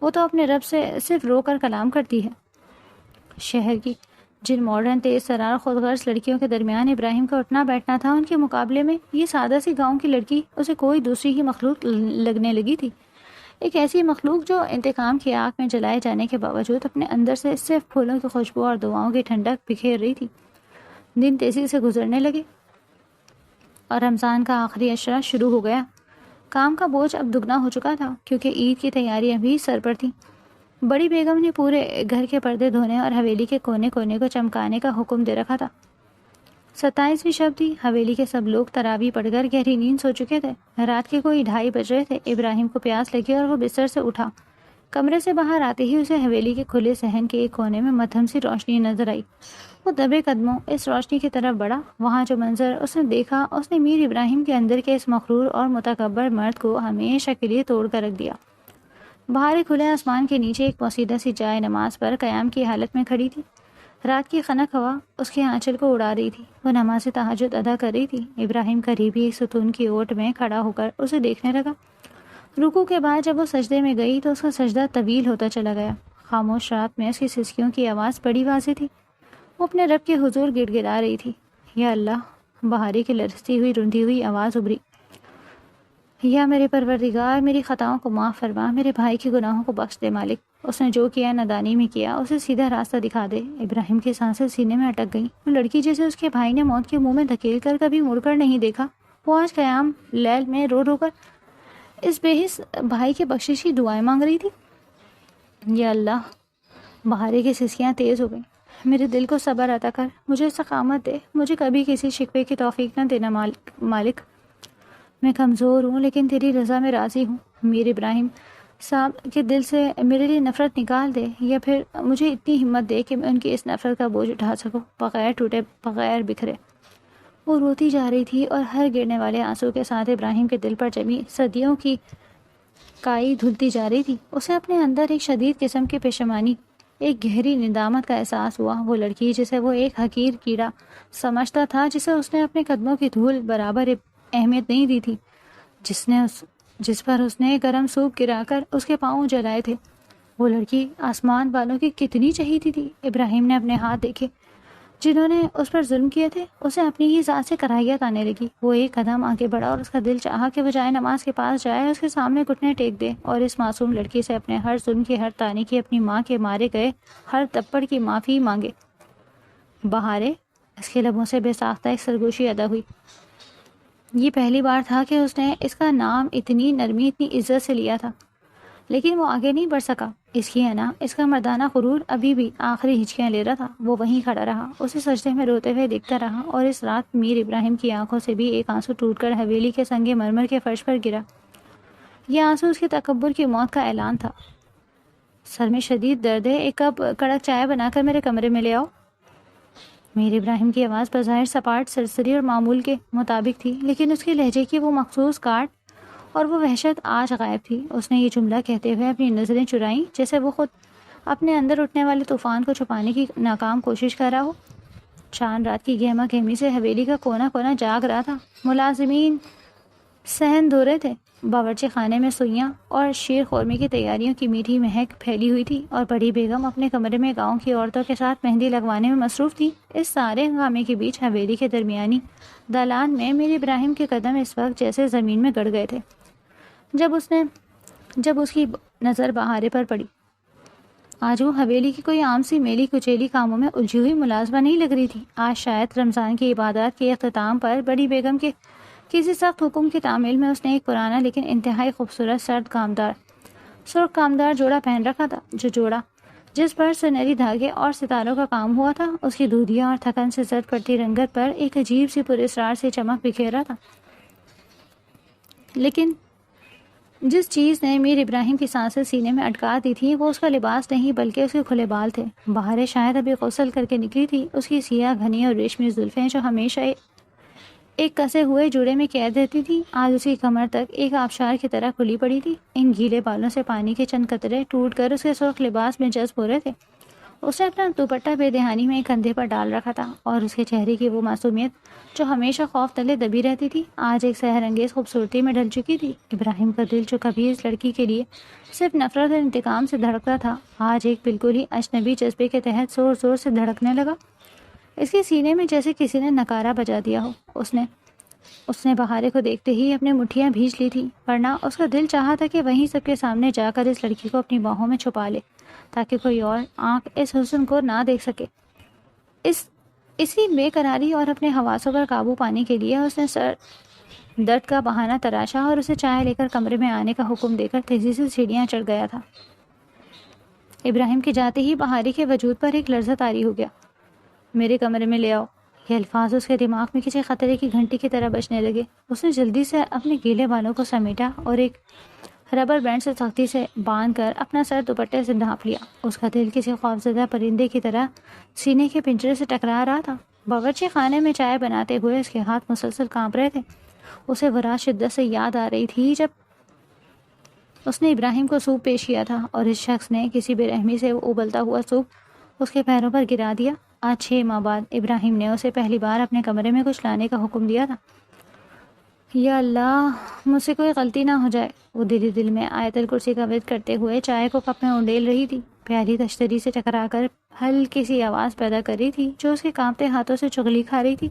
وہ تو اپنے رب سے صرف رو کر کلام کرتی ہے۔ شہر کی جن ماڈرن تیز ترار خود غرض لڑکیوں کے درمیان ابراہیم کا اٹھنا بیٹھنا تھا، ان کے مقابلے میں یہ سادہ سی گاؤں کی لڑکی اسے کوئی دوسری ہی مخلوق لگنے لگی تھی۔ ایک ایسی مخلوق جو انتقام کی آگ میں جلائے جانے کے باوجود اپنے اندر سے صرف پھولوں کی خوشبو اور دعاؤں کی ٹھنڈک بکھیر رہی تھی۔ دن تیزی سے گزرنے لگے اور رمضان کا آخری عشرہ شروع ہو گیا۔ کام کا بوجھ اب دگنا ہو چکا تھا کیونکہ عید کی تیاریاں بھی سر پر تھیں۔ بڑی بیگم نے پورے گھر کے پردے دھونے اور حویلی کے کونے کونے کو چمکانے کا حکم دے رکھا تھا۔ 27ویں شب تھی۔ حویلی کے سب لوگ تراویح پڑھ کر گہری نیند سو چکے تھے۔ رات کے کوئی 2:30 بج رہے تھے۔ ابراہیم کو پیاس لگی اور وہ بستر سے اٹھا۔ کمرے سے باہر آتے ہی اسے حویلی کے کھلے صحن کے ایک کونے میں مدھم سی روشنی نظر آئی۔ وہ دبے قدموں اس روشنی کی طرف بڑھا۔ وہاں جو منظر اس نے دیکھا، اس نے میر ابراہیم کے اندر کے اس مغرور اور متکبر مرد کو ہمیشہ کے لیے توڑ کر رکھ دیا۔ باہر کھلے آسمان کے نیچے ایک پوسیدہ سی جائے نماز پر قیام کی حالت میں کھڑی تھی۔ رات کی خنک ہوا اس کے آنچل کو اڑا رہی تھی۔ وہ نماز تہجد ادا کر رہی تھی۔ ابراہیم قریب ہی ایک ستون کی اوٹ میں کھڑا ہو کر اسے دیکھنے لگا۔ رکوع کے بعد جب وہ سجدے میں گئی تو اس کا سجدہ طویل ہوتا چلا گیا۔ خاموش رات میں اس کی سسکیوں کی آواز بڑی واضح تھی۔ وہ اپنے رب کے حضور گڑ گڑا رہی تھی۔ یا اللہ، بہاری کی لرزتی ہوئی روندی ہوئی آواز ابھری۔ یا میرے پروردگار، میری خطاؤں کو معاف فرما، میرے بھائی کے گناہوں کو بخش دے مالک۔ اس نے جو کیا نادانی میں کیا، اسے سیدھا راستہ دکھا دے۔ ابراہیم کی سانسیں سینے میں اٹک گئیں۔ وہ لڑکی جسے اس کے بھائی نے موت کے منہ میں دھکیل کر کبھی مڑ کر نہیں دیکھا، وہ آج قیام لیل میں رو رو کر اس بے حس بھائی کے بخشش کی دعائیں مانگ رہی تھی۔ یا اللہ، بہارے کی سسکیاں تیز ہو گئیں۔ میرے دل کو صبر عطا کر، مجھے استقامت دے، مجھے کبھی کسی شکوے کی توفیق نہ دینا مالک۔ میں کمزور ہوں لیکن تیری رضا میں راضی ہوں۔ میر ابراہیم صاحب کے دل سے میرے لیے نفرت نکال دے، یا پھر مجھے اتنی ہمت دے کہ میں ان کی اس نفرت کا بوجھ اٹھا سکوں، بغیر ٹوٹے، بغیر بکھرے۔ وہ روتی جا رہی تھی اور ہر گرنے والے آنسو کے ساتھ ابراہیم کے دل پر جمی صدیوں کی کائی دھلتی جا رہی تھی۔ اسے اپنے اندر ایک شدید قسم کی پشیمانی، ایک گہری ندامت کا احساس ہوا۔ وہ لڑکی جسے وہ ایک حقیر کیڑا سمجھتا تھا، جسے اس نے اپنے قدموں کی دھول برابر اہمیت نہیں دی تھی جس پر اس نے گرم سوپ گرا کر اس کے پاؤں جلائے تھے۔ وہ لڑکی آسمان والوں کی کتنی چہیتی تھی۔ ابراہیم نے اپنے ہاتھ دیکھے جنہوں نے اس پر ظلم کیے تھے۔ اسے اپنی ہی ذات سے کراہیت آنے لگی۔ وہ ایک قدم آگے بڑھا اور اس کا دل چاہا کہ بجائے نماز کے پاس جائے، اس کے سامنے گھٹنے ٹیک دے اور اس معصوم لڑکی سے اپنے ہر ظلم کی، ہر طعنہ کی، اپنی ماں کے مارے گئے ہر تپڑ کی معافی مانگے۔ بہارے، اس کے لبوں سے بے ساختہ ایک سرگوشی ادا ہوئی۔ یہ پہلی بار تھا کہ اس نے اس کا نام اتنی نرمی، اتنی عزت سے لیا تھا، لیکن وہ آگے نہیں بڑھ سکا۔ اس کی انا، اس کا مردانہ غرور ابھی بھی آخری ہچکیاں لے رہا تھا۔ وہ وہیں کھڑا رہا، اسے سجدے میں روتے ہوئے دیکھتا رہا، اور اس رات میر ابراہیم کی آنکھوں سے بھی ایک آنسو ٹوٹ کر حویلی کے سنگ مرمر کے فرش پر گرا۔ یہ آنسو اس کے تکبر کی موت کا اعلان تھا۔ سر میں شدید درد ہے، ایک کپ کڑک چائے بنا کر میرے کمرے میں لے آؤ۔ میر ابراہیم کی آواز بظاہر سپاٹ، سرسری اور معمول کے مطابق تھی، لیکن اس کے لہجے کی وہ مخصوص کاٹ اور وہ وحشت آج غائب تھی۔ اس نے یہ جملہ کہتے ہوئے اپنی نظریں چرائیں، جیسے وہ خود اپنے اندر اٹھنے والے طوفان کو چھپانے کی ناکام کوشش کر رہا ہو۔ چاند رات کی گہما گہمی سے حویلی کا کونا کونا جاگ رہا تھا۔ ملازمین صحن دھو رہے تھے، باورچی خانے میں سوئیاں اور شیر خورمے کی تیاریوں کی میٹھی مہک پھیلی ہوئی تھی، اور بڑی بیگم اپنے کمرے میں گاؤں کی عورتوں کے ساتھ مہندی لگوانے میں مصروف تھی۔ اس سارے ہنگامے کے بیچ حویلی کے درمیانی دالان میں میر ابراہیم کے قدم اس وقت جیسے زمین میں گڑ گئے تھے جب اس کی نظر بہارے پر پڑی۔ آج وہ حویلی کی کوئی عام سی میلی کچیلی کاموں میں الجھی ہوئی ملازمہ نہیں لگ رہی تھی۔ آج شاید رمضان کی عبادات کے اختتام پر بڑی بیگم کے کسی سخت حکم کی تعمیل میں اس نے ایک پرانا لیکن انتہائی خوبصورت سرخ کامدار جوڑا پہن رکھا تھا۔ جو جوڑا، جس پر سنہری دھاگے اور ستاروں کا کام ہوا تھا، اس کی دودھیا اور تھکن سے زرد پڑتی رنگت پر ایک عجیب سی پراسرار سی چمک بکھیر رہا تھا۔ لیکن جس چیز نے میر ابراہیم کی سانسیں سینے میں اٹکا دی تھی، وہ اس کا لباس نہیں بلکہ اس کے کھلے بال تھے۔ بہاریں شاید ابھی غسل کر کے نکلی تھی۔ اس کی سیاہ گھنی اور ریشمی زلفیں جو ہمیشہ ایک کسے ہوئے جوڑے میں قید رہتی تھی، آج اس کی کمر تک ایک آبشار کی طرح کھلی پڑی تھی۔ ان گیلے بالوں سے پانی کے چند قطرے ٹوٹ کر اس کے سرخ لباس میں جذب ہو رہے تھے۔ اس نے اپنا دوپٹہ بے دہانی میں ایک کندھے پر ڈال رکھا تھا، اور اس کے چہرے کی وہ معصومیت جو ہمیشہ خوف تلے دبی رہتی تھی، آج ایک سحر انگیز خوبصورتی میں ڈھل چکی تھی۔ ابراہیم کا دل جو کبھی اس لڑکی کے لیے صرف نفرت اور انتقام سے دھڑکتا تھا، آج ایک بالکل ہی اجنبی جذبے کے تحت زور زور سے دھڑکنے لگا۔ اس کے سینے میں جیسے کسی نے نکارہ بجا دیا ہو۔ اس نے بہارے کو دیکھتے ہی اپنے مٹھیاں بھیج لی تھی، ورنہ اس کا دل چاہا تھا کہ وہیں سب کے سامنے جا کر اس لڑکی کو اپنی باہوں میں چھپا لے، تاکہ کوئی اور آنکھ اس حسن کو نہ دیکھ سکے۔ اسی بے قراری اور اپنے حواسوں پر قابو پانے کے لیے اس نے سر درد کا بہانہ تراشا اور اسے چائے لے کر کمرے میں آنے کا حکم دے کر تیزی سے سیڑھیاں چڑھ گیا تھا۔ ابراہیم کے جاتے ہی بہاری کے وجود پر ایک لرزہ طاری ہو گیا۔ میرے کمرے میں لے آؤ۔ یہ الفاظ اس کے دماغ میں کسی خطرے کی گھنٹی کی طرح بجنے لگے۔ اس نے جلدی سے اپنے گیلے بالوں کو سمیٹا اور ایک ربر بینڈ سے سختی سے باندھ کر اپنا سر دوپٹے سے ڈھانپ لیا۔ اس کا دل کسی خوفزدہ پرندے کی طرح سینے کے پنجرے سے ٹکرا رہا تھا۔ باورچی خانے میں چائے بناتے ہوئے اس کے ہاتھ مسلسل کانپ رہے تھے۔ اسے وہ رات شدت سے یاد آ رہی تھی جب اس نے ابراہیم کو سوپ پیش کیا تھا، اور اس شخص نے کسی بے رحمی سے ابلتا ہوا سوپ اس کے پیروں پر گرا دیا۔ آج 6 ماہ بعد ابراہیم نے اسے پہلی بار اپنے کمرے میں کچھ لانے کا حکم دیا تھا۔ یا اللہ، مجھ سے کوئی غلطی نہ ہو جائے۔ وہ دل میں آیت الکرسی کا ورد کرتے ہوئے چائے کو کپ میں انڈیل رہی تھی۔ پیاری تشتری سے ٹکرا کر ہلکی سی آواز پیدا کر رہی تھی جو اس کے کانپتے ہاتھوں سے چغلی کھا رہی تھی۔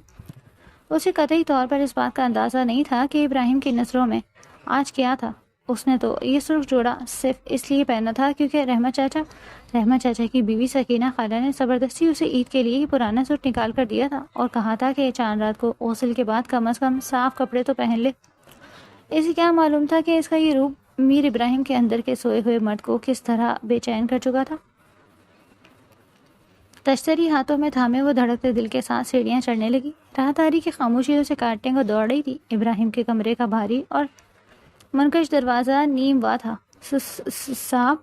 اسے قطعی طور پر اس بات کا اندازہ نہیں تھا کہ ابراہیم کی نظروں میں آج کیا تھا۔ اس نے تو یہ سرخ جوڑا صرف اس لیے پہنا تھا کیونکہ رحمت چاچا کی بیوی سکینہ خالہ نے زبردستی اسے عید کے لیے پرانا سوٹ نکال کر دیا تھا اور کہا تھا کہ چاند رات کو غسل کے بعد کم از کم صاف کپڑے تو پہن لے۔ اسے کیا معلوم تھا کہ اس کا یہ روپ میر ابراہیم کے اندر کے سوئے ہوئے مرد کو کس طرح بے چین کر چکا تھا۔ تشتری ہاتھوں میں تھامے وہ دھڑکتے دل کے ساتھ سیڑھیاں چڑھنے لگی۔ راہداری کی خاموشی اسے کاٹنے کو دوڑ رہی تھی۔ ابراہیم کے کمرے کا بھاری اور منکش دروازہ نیم وا تھا۔ صاحب،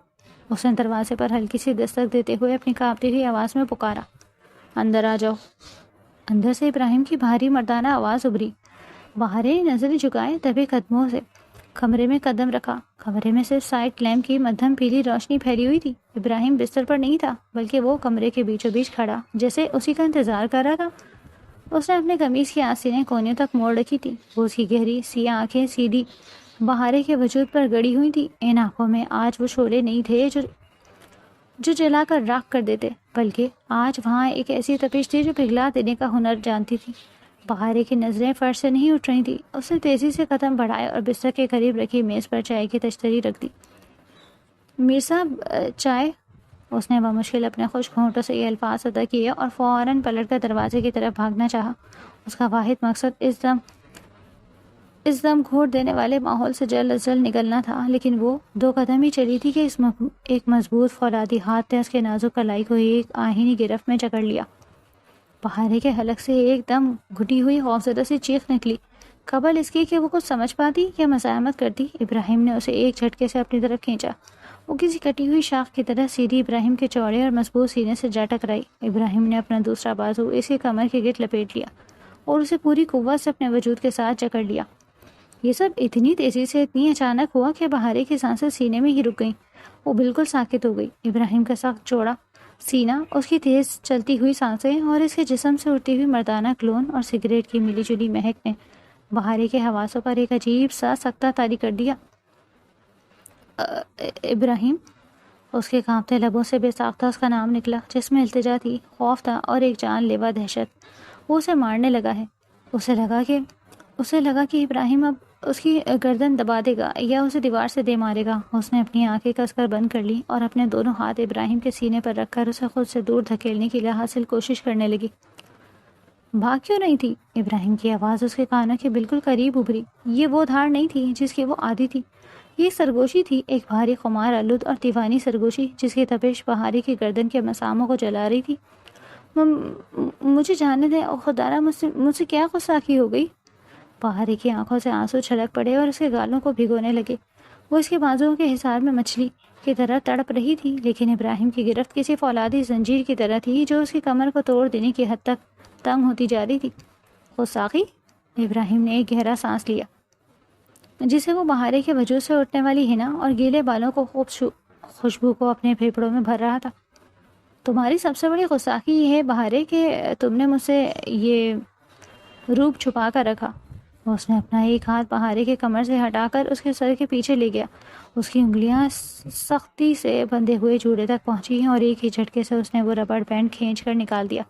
اس نے دروازے پر ہلکی سی دستک دیتے ہوئے اپنی کانپتی ہوئی آواز میں پکارا۔ اندر آ جاؤ۔ اندر سے ابراہیم کی بھاری مردانہ آواز ابھری۔ بہاریں نظریں جھکائے دبے قدموں سے کمرے میں قدم رکھا۔ کمرے میں صرف سائڈ لیمپ کی مدھم پیلی روشنی پھیلی ہوئی تھی۔ ابراہیم بستر پر نہیں تھا، بلکہ وہ کمرے کے بیچوں بیچ کھڑا جیسے اسی کا انتظار کر رہا تھا۔ اس نے اپنے قمیص کی آستینیں کونے تک موڑ رکھی تھی. وہ اس کی گہری سیاہ آنکھیں سیدھی بہارے کے وجود پر گڑی ہوئی تھی. ان آنکھوں میں آج وہ شعلے نہیں تھے جو جلا کر راکھ کر دیتے، بلکہ آج وہاں ایک ایسی تپش تھی جو پگھلا دینے کا ہنر جانتی تھی. بہارے کی نظریں فرش سے نہیں اٹھ رہی تھی. اس نے تیزی سے قدم بڑھائے اور بستر کے قریب رکھی میز پر چائے کی تشتری رکھ دی. میر صاحب چائے. اس نے بمشکل اپنے خشک ہونٹوں سے یہ الفاظ ادا کیے اور فوراً پلٹ کر دروازے کی طرف بھاگنا چاہا. اس کا واحد مقصد اس دم گھوٹ دینے والے ماحول سے جلد از جلد نکلنا تھا، لیکن وہ 2 قدم ہی چلی تھی کہ ایک مضبوط فولادی ہاتھ نے اس کے نازک کلائی کو ایک آہینی گرفت میں جکڑ لیا. بہارے کے حلق سے ایک دم گھٹی ہوئی خوفزدہ سی چیخ نکلی. قبل اس کی کہ وہ کچھ سمجھ پاتی یا مزاحمت کرتی، ابراہیم نے اسے ایک جھٹکے سے اپنی طرف کھینچا. وہ کسی کٹی ہوئی شاخ کی طرح سیدھی ابراہیم کے چوڑے اور مضبوط سینے سے جا ٹکرائی. ابراہیم نے اپنا دوسرا بازو اس کی کمر کے گرد لپیٹ لیا اور اسے پوری قوت سے اپنے وجود کے ساتھ جکڑ لیا. یہ سب اتنی تیزی سے اتنی اچانک ہوا کہ بہارے کی سانسیں سینے میں ہی رک گئیں. وہ بالکل ساکت ہو گئی. ابراہیم کا سخت چوڑا سینہ، اس کی تیز چلتی ہوئی سانسیں اور اس کے جسم سے اڑتی ہوئی مردانہ کلون اور سگریٹ کی ملی جلی مہک نے بہارے کے حواسوں پر ایک عجیب سا سکتہ طاری کر دیا. ابراہیم. اس کے کانپتے لبوں سے بے ساختہ اس کا نام نکلا، جس میں التجا تھی، خوف تھا اور ایک جان لیوا دہشت. وہ اسے مارنے لگا ہے. اسے لگا کہ ابراہیم اب اس کی گردن دبا دے گا یا اسے دیوار سے دے مارے گا. اس نے اپنی آنکھیں کس کر بند کر لی اور اپنے دونوں ہاتھ ابراہیم کے سینے پر رکھ کر اسے خود سے دور دھکیلنے کی لاحاصل کوشش کرنے لگی. بھاگ کیوں نہیں تھی؟ ابراہیم کی آواز اس کے کانوں کے بالکل قریب ابھری. یہ وہ دھاڑ نہیں تھی جس کی وہ عادی تھی. یہ سرگوشی تھی، ایک بھاری خمار آلود اور دیوانی سرگوشی جس کی تپش بہارے کی گردن کے مساموں کو جلا رہی تھی. مجھے جانے دیں خدارا، مجھ سے کیا غصاخی ہو گئی؟ بہارے کی آنکھوں سے آنسو چھلک پڑے اور اس کے گالوں کو بھگونے لگے. وہ اس کے بازوؤں کے حصار میں مچھلی کی طرح تڑپ رہی تھی، لیکن ابراہیم کی گرفت کسی فولادی زنجیر کی طرح تھی جو اس کی کمر کو توڑ دینے کی حد تک تنگ ہوتی جا رہی تھی. غصاخی؟ ابراہیم نے ایک گہرا سانس لیا جسے وہ بہارے کے وجود سے اٹھنے والی حنا اور گیلے بالوں کو خوشبو کو اپنے پھیپھڑوں میں بھر رہا تھا. تمہاری سب سے بڑی غصاخی یہ ہے بہارے کہ تم نے مجھ سے یہ روپ چھپا کر رکھا. اس نے اپنا ایک ہاتھ بہارے کے کمر سے ہٹا کر اس کے سر کے پیچھے لے گیا. اس کی انگلیاں سختی سے بندھے ہوئے جوڑے تک پہنچی اور ایک ہی جھٹکے سے اس نے وہ ربڑ بینڈ کھینچ کر نکال دیا.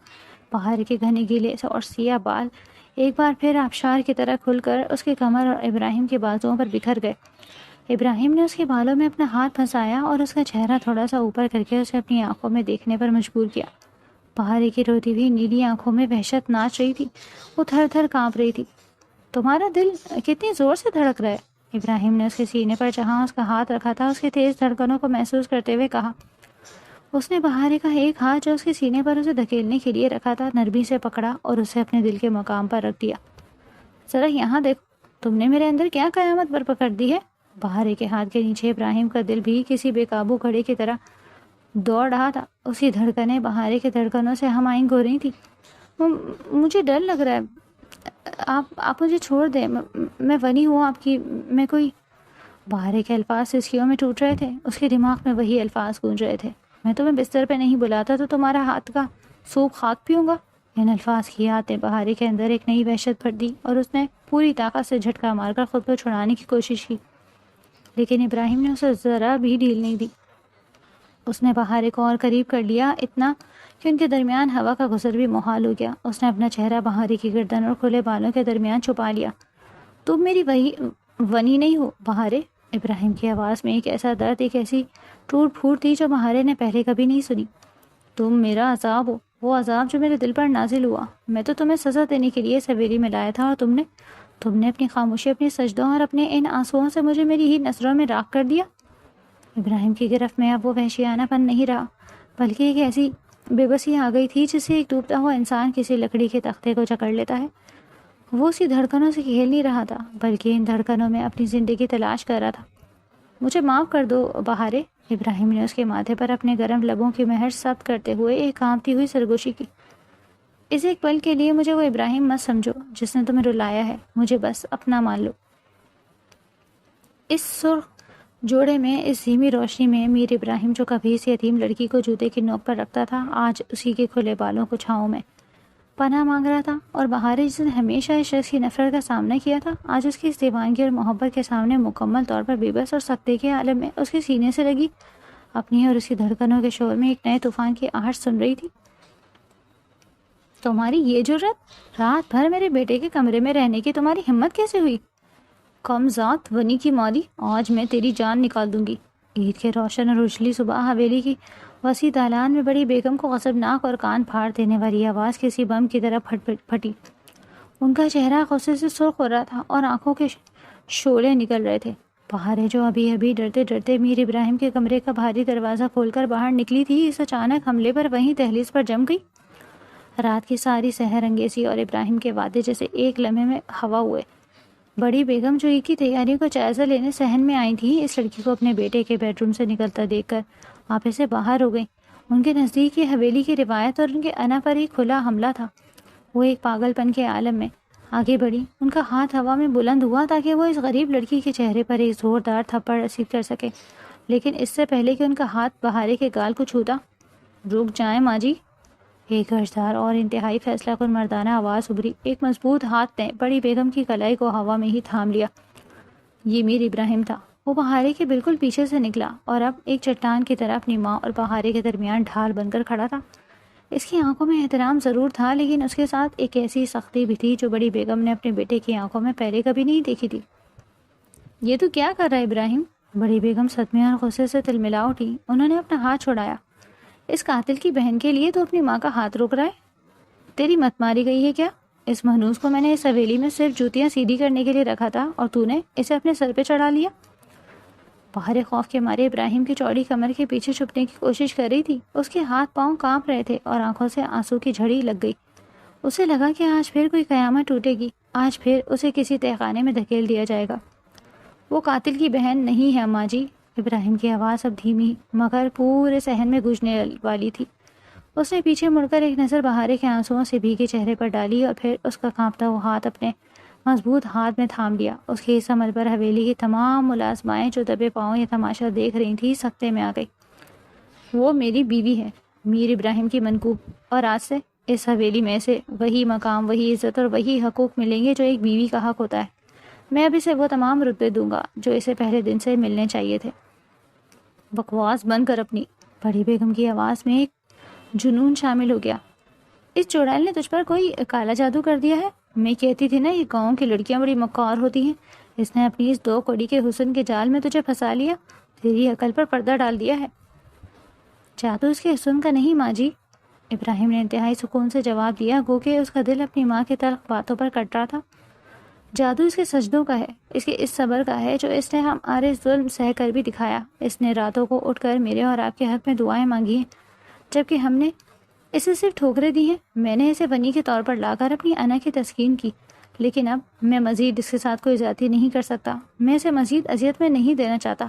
بہارے کے گھنے گیلے اور سیاہ بال ایک بار پھر آبشار کی طرح کھل کر اس کے کمر اور ابراہیم کے بازوؤں پر بکھر گئے. ابراہیم نے اس کے بالوں میں اپنا ہاتھ پھنسایا اور اس کا چہرہ تھوڑا سا اوپر کر کے اسے اپنی آنکھوں میں دیکھنے پر مجبور کیا. بہارے کی روتی ہوئی نیلی آنکھوں میں وحشت ناچ رہی تھی. وہ تھر تھر کانپ رہی تھی. تمہارا دل کتنی زور سے دھڑک رہا ہے؟ ابراہیم نے اس کے سینے پر جہاں اس کا ہاتھ رکھا تھا اس کی تیز دھڑکنوں کو محسوس کرتے ہوئے کہا. اس نے بہارے کا ایک ہاتھ جو اس کے سینے پر اسے دھکیلنے کے لیے رکھا تھا نرمی سے پکڑا اور اسے اپنے دل کے مقام پر رکھ دیا. ذرا یہاں دیکھو، تم نے میرے اندر کیا قیامت برپا کر دی ہے؟ بہارے کے ہاتھ کے نیچے ابراہیم کا دل بھی کسی بے قابو گھڑے کی طرح دوڑ رہا تھا. اس کی دھڑکنیں بہارے کے دھڑکنوں سے ہم آہنگ ہو رہی تھی. مجھے ڈر لگ رہا ہے، آپ مجھے چھوڑ دیں، میں ونی ہوں آپ کی، میں کوئی. بہارے کے الفاظ سسکیوں میں ٹوٹ رہے تھے. اس کے دماغ میں وہی الفاظ گونج رہے تھے. میں تمہیں بستر پہ نہیں بلاتا تو تمہارا ہاتھ کا سوپ خاک پیوں گا. ان الفاظ کی یاد نے بہارے کے اندر ایک نئی وحشت بھر دی اور اس نے پوری طاقت سے جھٹکا مار کر خود کو چھڑانے کی کوشش کی، لیکن ابراہیم نے اسے ذرا بھی ڈھیل نہیں دی. اس نے بہارے کو اور قریب کر لیا، اتنا کہ ان کے درمیان ہوا کا گزر بھی محال ہو گیا. اس نے اپنا چہرہ بہارے کی گردن اور کھلے بالوں کے درمیان چھپا لیا. تم میری ونی نہیں ہو بہارے. ابراہیم کی آواز میں ایک ایسا درد، ایک ایسی ٹوٹ پھوٹ تھی جو بہارے نے پہلے کبھی نہیں سنی. تم میرا عذاب ہو، وہ عذاب جو میرے دل پر نازل ہوا. میں تو تمہیں سزا دینے کے لیے سویری میں لایا تھا اور تم نے اپنی خاموشی، اپنی سجدوں اور اپنے ان آنسوؤں سے مجھے میری ہی نظروں میں راکھ کر دیا. ابراہیم کی گرفت میں اب وہ وحشیانہ پن نہیں رہا، بلکہ ایک ایسی بے بسی آ گئی تھی جسے ایک ڈوبتا ہوا انسان کسی لکڑی کے تختے کو جکڑ لیتا ہے. وہ اسی دھڑکنوں سے کھیل نہیں رہا تھا، بلکہ ان دھڑکنوں میں اپنی زندگی تلاش کر رہا تھا. مجھے معاف کر دو بہارے. ابراہیم نے اس کے ماتھے پر اپنے گرم لبوں کی مہر ثبت کرتے ہوئے ایک کانپتی ہوئی سرگوشی کی. اس ایک پل کے لیے مجھے وہ ابراہیم مت سمجھو جس نے تمہیں رلایا ہے. مجھے بس اپنا مان لو. اس سرخ جوڑے میں، اس دھیمی روشنی میں، میر ابراہیم جو کبھی اس یتیم لڑکی کو جوتے کی نوک پر رکھتا تھا، آج اسی کے کھلے بالوں کو چھاؤں میں پناہ مانگ رہا تھا، اور بہارے جس نے ہمیشہ اس شخص کی نفرت کا سامنا کیا تھا، آج اس کی اس دیوانگی اور محبت کے سامنے مکمل طور پر بے بس اور سکتے کے عالم میں اس کے سینے سے لگی اپنی اور اس کی دھڑکنوں کے شور میں ایک نئے طوفان کی آہٹ سن رہی تھی۔ تمہاری یہ جرت، رات بھر میرے بیٹے کے کمرے میں رہنے کی تمہاری ہمت کیسے ہوئی؟ کم ذات ونی کی مالی، آج میں تیری جان نکال دوں گی۔ عید کے روشن اور اجلی صبح حویلی کی وسیع دالان میں بڑی بیگم کو غضبناک اور کان پھاڑ دینے والی آواز کسی بم کی طرح پھٹی۔ ان کا چہرہ غصے سے سرخ ہو رہا تھا اور آنکھوں کے شعلے نکل رہے تھے۔ بہارے جو ابھی ابھی ڈرتے ڈرتے میر ابراہیم کے کمرے کا بھاری دروازہ کھول کر باہر نکلی تھی، اس اچانک حملے پر وہیں دہلیز پر جم گئی۔ رات کی ساری سحر انگیزی اور ابراہیم کے وعدے جیسے ایک لمحے میں ہوا ہوئے۔ بڑی بیگم جو عید کی تیاریوں کا جائزہ لینے صحن میں آئی تھی، اس لڑکی کو اپنے بیٹے کے بیڈ روم سے نکلتا دیکھ کر آپے سے باہر ہو گئی۔ ان کے نزدیک یہ حویلی کی روایت اور ان کے انا پر ایک کھلا حملہ تھا۔ وہ ایک پاگل پن کے عالم میں آگے بڑھی، ان کا ہاتھ ہوا میں بلند ہوا تاکہ وہ اس غریب لڑکی کے چہرے پر ایک زوردار تھپڑ رسید کر سکے، لیکن اس سے پہلے کہ ان کا ہاتھ بہارے کے گال کو چھوتا، رک جائیں ماں جی، ایک گرجدار اور انتہائی فیصلہ کن مردانہ آواز ابھری۔ ایک مضبوط ہاتھ نے بڑی بیگم کی کلائی کو ہوا میں ہی تھام لیا۔ یہ میر ابراہیم تھا۔ وہ بہارے کے بالکل پیچھے سے نکلا اور اب ایک چٹان کی طرح اپنی ماں اور بہارے کے درمیان ڈھال بن کر کھڑا تھا۔ اس کی آنکھوں میں احترام ضرور تھا، لیکن اس کے ساتھ ایک ایسی سختی بھی تھی جو بڑی بیگم نے اپنے بیٹے کی آنکھوں میں پہلے کبھی نہیں دیکھی تھی۔ یہ تو کیا کر رہا ہے ابراہیم؟ بڑی بیگم صدمے اور غصے سے تلملا اٹھی۔ انہوں نے اپنا ہاتھ چھڑایا۔ اس قاتل کی بہن کے لیے تو اپنی ماں کا ہاتھ روک رہا ہے؟ تیری مت ماری گئی ہے کیا؟ اس مہنوز کو میں نے اس حویلی میں صرف جوتیاں سیدھی کرنے کے لیے رکھا تھا اور تو نے اسے اپنے سر پہ چڑھا لیا۔ بہارے خوف کے مارے ابراہیم کی چوڑی کمر کے پیچھے چھپنے کی کوشش کر رہی تھی۔ اس کے ہاتھ پاؤں کانپ رہے تھے اور آنکھوں سے آنسو کی جھڑی لگ گئی۔ اسے لگا کہ آج پھر کوئی قیامت ٹوٹے گی، آج پھر اسے کسی تہخانے میں دھکیل دیا جائے گا۔ وہ قاتل کی بہن نہیں ہے اماں جی۔ ابراہیم کی آواز اب دھیمی مگر پورے صحن میں گونجنے والی تھی۔ اس نے پیچھے مڑ کر ایک نظر بہارے کے آنسوؤں سے بھیگے چہرے پر ڈالی اور پھر اس کا کانپتا ہوا ہاتھ اپنے مضبوط ہاتھ میں تھام لیا۔ اس کے اس عمل پر حویلی کی تمام ملازمائیں جو دبے پاؤں یہ تماشا دیکھ رہی تھیں سکتے میں آ گئی۔ وہ میری بیوی ہے، میر ابراہیم کی منکوب، اور آج سے اس حویلی میں سے وہی مقام، وہی عزت اور وہی حقوق ملیں گے جو ایک بیوی کا حق ہوتا ہے۔ میں اب اسے وہ تمام رتبے دوں گا جو اسے پہلے دن سے ملنے چاہیے تھے۔ بکواس بند کر اپنی۔ بڑی بیگم کی آواز میں ایک جنون شامل ہو گیا۔ اس چڑیل نے تجھ پر کوئی کالا جادو کر دیا ہے؟ میں کہتی تھی نا یہ گاؤں کی لڑکیاں بڑی مکار ہوتی ہیں۔ اس نے اپنی اس 2 کڑی کے حسن کے جال میں تجھے پھنسا لیا، تیری عقل پر پردہ ڈال دیا ہے۔ جادو اس کے حسن کا نہیں ماں جی، ابراہیم نے انتہائی سکون سے جواب دیا، گو کہ اس کا دل اپنی ماں کی تلخ باتوں پر کٹ رہا تھا۔ جادو اس کے سجدوں کا ہے، اس کے اس صبر کا ہے جو اس نے ہمارے ظلم سہ کر بھی دکھایا۔ اس نے راتوں کو اٹھ کر میرے اور آپ کے حق میں دعائیں مانگی ہیں، جبکہ ہم نے اسے صرف ٹھوکریں دی ہیں۔ میں نے اسے بنی کے طور پر لا کر اپنی انا کی تسکین کی، لیکن اب میں مزید اس کے ساتھ کوئی زیادتی نہیں کر سکتا۔ میں اسے مزید اذیت میں نہیں دینا چاہتا،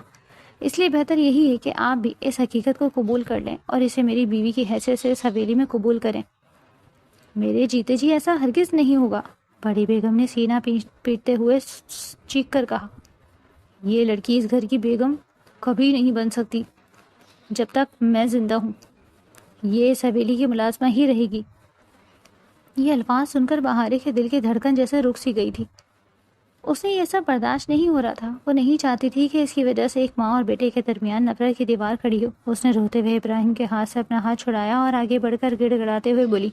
اس لیے بہتر یہی ہے کہ آپ بھی اس حقیقت کو قبول کر لیں اور اسے میری بیوی کی حیثیت سے اس حویلی میں قبول کریں۔ میرے جیتے جی ایسا ہرگز نہیں ہوگا، بڑی بیگم نے سینہ پیٹتے ہوئے چیخ کر کہا۔ یہ لڑکی اس گھر کی بیگم کبھی نہیں بن سکتی جب تک میں زندہ ہوں، یہ اس حویلی کی ملازمہ ہی رہے گی۔ یہ الفاظ سن کر بہارے کے دل کی دھڑکن جیسے رک سی گئی تھی۔ اس نے یہ سب برداشت نہیں ہو رہا تھا۔ وہ نہیں چاہتی تھی کہ اس کی وجہ سے ایک ماں اور بیٹے کے درمیان نفرت کی دیوار کھڑی ہو۔ اس نے روتے ہوئے ابراہیم کے ہاتھ سے اپنا ہاتھ چھڑایا اور آگے بڑھ کر گڑ گڑاتے ہوئے بولی،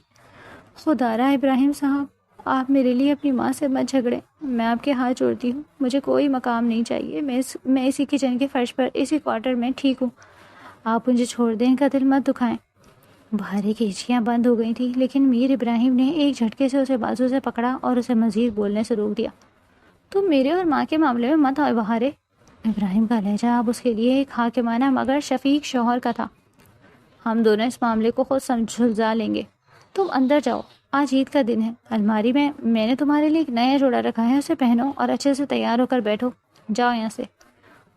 خدا را ابراہیم صاحب، آپ میرے لیے اپنی ماں سے مت جھگڑیں، میں آپ کے ہاتھ جوڑتی ہوں، مجھے کوئی مقام نہیں چاہیے، میں اسی کچن کے فرش پر اسی کوارٹر میں ٹھیک ہوں، آپ مجھے چھوڑ دیں، ان کا دل مت دکھائیں۔ بہارے کی ہچکیاں بند ہو گئی تھیں، لیکن میر ابراہیم نے ایک جھٹکے سے اسے بازو سے پکڑا اور اسے مزید بولنے سے روک دیا۔ تم میرے اور ماں کے معاملے میں مت آئے بہارے۔ ابراہیم کا لہجہ اب اس کے لیے ایک حاکمانہ مگر شفیق شوہر کا تھا۔ ہم دونوں اس معاملے کو خود سلجھا لیں گے، تم اندر جاؤ، آج عید کا دن ہے، الماری میں نے تمہارے لیے ایک نیا جوڑا رکھا ہے، اسے پہنو اور اچھے سے تیار ہو کر بیٹھو، جاؤ یہاں سے۔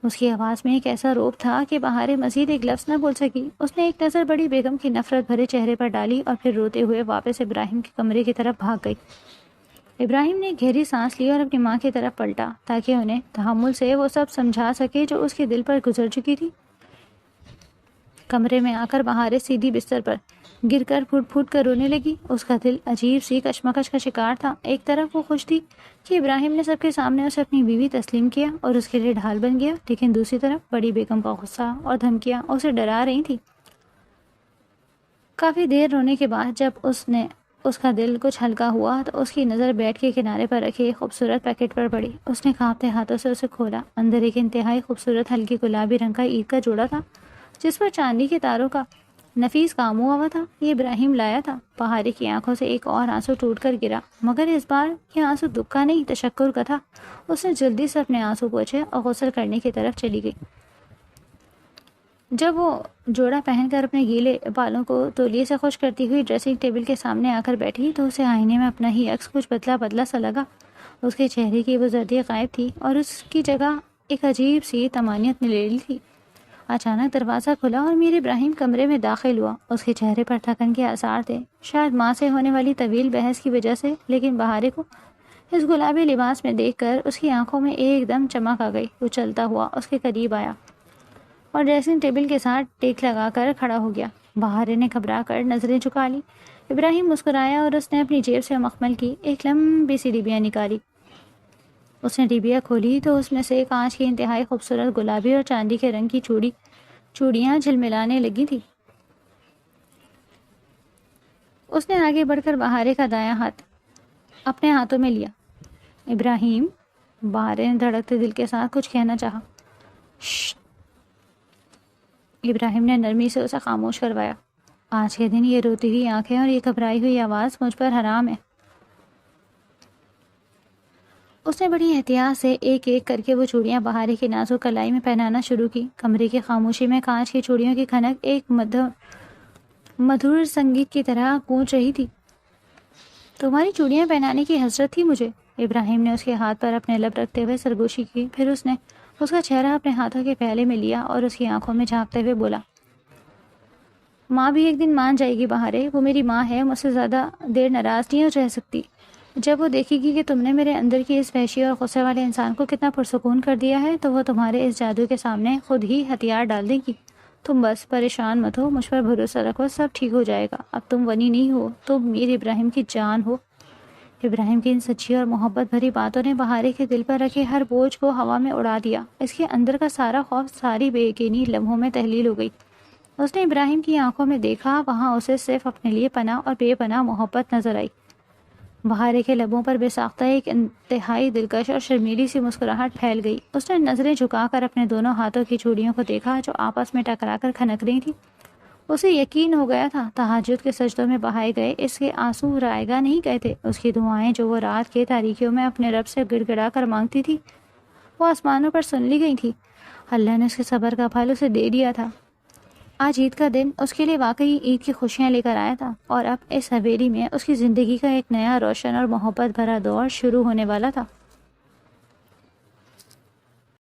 اس کی آواز میں ایک ایسا روب تھا کہ بہارے مزید ایک لفظ نہ بول سکی۔ اس نے ایک نظر بڑی بیگم کی نفرت بھرے چہرے پر ڈالی اور پھر روتے ہوئے واپس ابراہیم کے کمرے کی طرف بھاگ گئی۔ ابراہیم نے گہری سانس لی اور اپنی ماں کی طرف پلٹا تاکہ انہیں تحمل سے وہ سب سمجھا سکے جو اس کے دل پر گزر چکی تھی۔ کمرے میں آ کر بہارے سیدھی بستر پر گر کر پھوٹ پھوٹ کر رونے لگی۔ اس کا دل عجیب سی کشمکش کا شکار تھا۔ ایک طرف وہ خوش تھی کہ ابراہیم نے سب کے سامنے اسے اپنی بیوی تسلیم کیا اور اس کے لیے ڈھال بن گیا، لیکن دوسری طرف بڑی بیگم کا غصہ اور دھمکیاں اسے ڈرا رہی تھیں۔ کافی دیر رونے کے بعد جب اس کا دل کچھ ہلکا ہوا تو اس کی نظر بیڈ کے کنارے پر رکھے ایک خوبصورت پیکٹ پر پڑی۔ اس نے کانپتے ہاتھوں سے اسے کھولا۔ اندر ایک انتہائی خوبصورت ہلکی گلابی رنگ کا عید کا جوڑا تھا جس پر چاندی کے تاروں کا نفیس کام ہوا تھا۔ یہ ابراہیم لایا تھا۔ بہارے کی آنکھوں سے ایک اور آنسو ٹوٹ کر گرا، مگر اس بار یہ آنسو دکھ کا نہیں، تشکر کا تھا۔ اس نے جلدی سے اپنے آنسو پوچھے اور غسل کرنے کی طرف چلی گئی۔ جب وہ جوڑا پہن کر اپنے گیلے بالوں کو تولیے سے خشک کرتی ہوئی ڈریسنگ ٹیبل کے سامنے آ کر بیٹھی تو اسے آئینے میں اپنا ہی عکس کچھ بدلا بدلا سا لگا۔ اس کے چہرے کی وہ زردی غائب تھی اور اس کی جگہ ایک عجیب سی طمانینت نے لے لی تھی۔ اچانک دروازہ کھلا اور میر ابراہیم کمرے میں داخل ہوا۔ اس کے چہرے پر تھکن کے آثار تھے، شاید ماں سے ہونے والی طویل بحث کی وجہ سے، لیکن بہارے کو اس گلابی لباس میں دیکھ کر اس کی آنکھوں میں ایک دم چمک آ گئی۔ وہ چلتا ہوا اس کے قریب آیا اور ڈریسنگ ٹیبل کے ساتھ ٹیک لگا کر کھڑا ہو گیا۔ بہارے نے گھبرا کر نظریں جھکا لی۔ ابراہیم مسکرایا اور اس نے اپنی جیب سے مخمل کی ایک لمبی سی ڈبیا نکالی۔ اس نے ڈبیا کھولی تو اس میں سے کانچ کی انتہائی خوبصورت گلابی اور چاندی کے رنگ کی چوڑیاں جھلملانے لگی تھی۔ اس نے آگے بڑھ کر بہارے کا دایاں ہاتھ اپنے ہاتھوں میں لیا۔ ابراہیم، بہارے نے دھڑکتے دل کے ساتھ کچھ کہنا چاہا۔ شش! ابراہیم نے نرمی سے اسے خاموش کروایا۔ آج کے دن یہ روتی ہوئی آنکھیں اور یہ گھبرائی ہوئی آواز مجھ پر حرام ہے۔ اس نے بڑی احتیاط سے ایک ایک کر کے وہ چوڑیاں بہارے کی نازک کلائی میں پہنانا شروع کی۔ کمرے کی خاموشی میں کانچ کی چوڑیوں کی کھنک ایک مدھر سنگیت کی طرح گونج رہی تھی۔ تمہاری چوڑیاں پہنانے کی حسرت تھی مجھے۔ ابراہیم نے اس کے ہاتھ پر اپنے لب رکھتے ہوئے سرگوشی کی، پھر اس نے اس کا چہرہ اپنے ہاتھوں کے پھیلے میں لیا اور اس کی آنکھوں میں جھانکتے ہوئے بولا، ماں بھی ایک دن مان جائے گی بہارے، وہ میری ماں ہے، مجھ سے زیادہ دیر ناراض نہیں رہ سکتی۔ جب وہ دیکھے گی کہ تم نے میرے اندر کی اس وحشی اور غصے والے انسان کو کتنا پرسکون کر دیا ہے تو وہ تمہارے اس جادو کے سامنے خود ہی ہتھیار ڈال دے گی۔ تم بس پریشان مت ہو، مجھ پر بھروسہ رکھو، سب ٹھیک ہو جائے گا۔ اب تم ونی نہیں ہو، تم میر ابراہیم کی جان ہو۔ ابراہیم کی ان سچی اور محبت بھری باتوں نے بہارے کے دل پر رکھے ہر بوجھ کو ہوا میں اڑا دیا۔ اس کے اندر کا سارا خوف، ساری بے یقینی لمحوں میں تحلیل ہو گئی۔ اس نے ابراہیم کی آنکھوں میں دیکھا، وہاں اسے صرف اپنے لیے پناہ اور بے پناہ محبت نظر آئی۔ بہارے کے لبوں پر بے ساختہ ایک انتہائی دلکش اور شرمیلی سی مسکراہٹ پھیل گئی۔ اس نے نظریں جھکا کر اپنے دونوں ہاتھوں کی چوڑیوں کو دیکھا جو آپس میں ٹکرا کر کھنک رہی تھی۔ اسے یقین ہو گیا تھا تہجد کے سجدوں میں بہائے گئے اس کے آنسو رائگاں نہیں گئے تھے۔ اس کی دعائیں جو وہ رات کے تاریکیوں میں اپنے رب سے گڑ گڑا کر مانگتی تھی وہ آسمانوں پر سن لی گئی تھی۔ اللہ نے اس کے صبر کا پھل اسے دے دیا تھا۔ آج عید کا دن اس کے لیے واقعی عید کی خوشیاں لے کر آیا تھا اور اب اس حویلی میں اس کی زندگی کا ایک نیا روشن اور محبت بھرا دور شروع ہونے والا تھا۔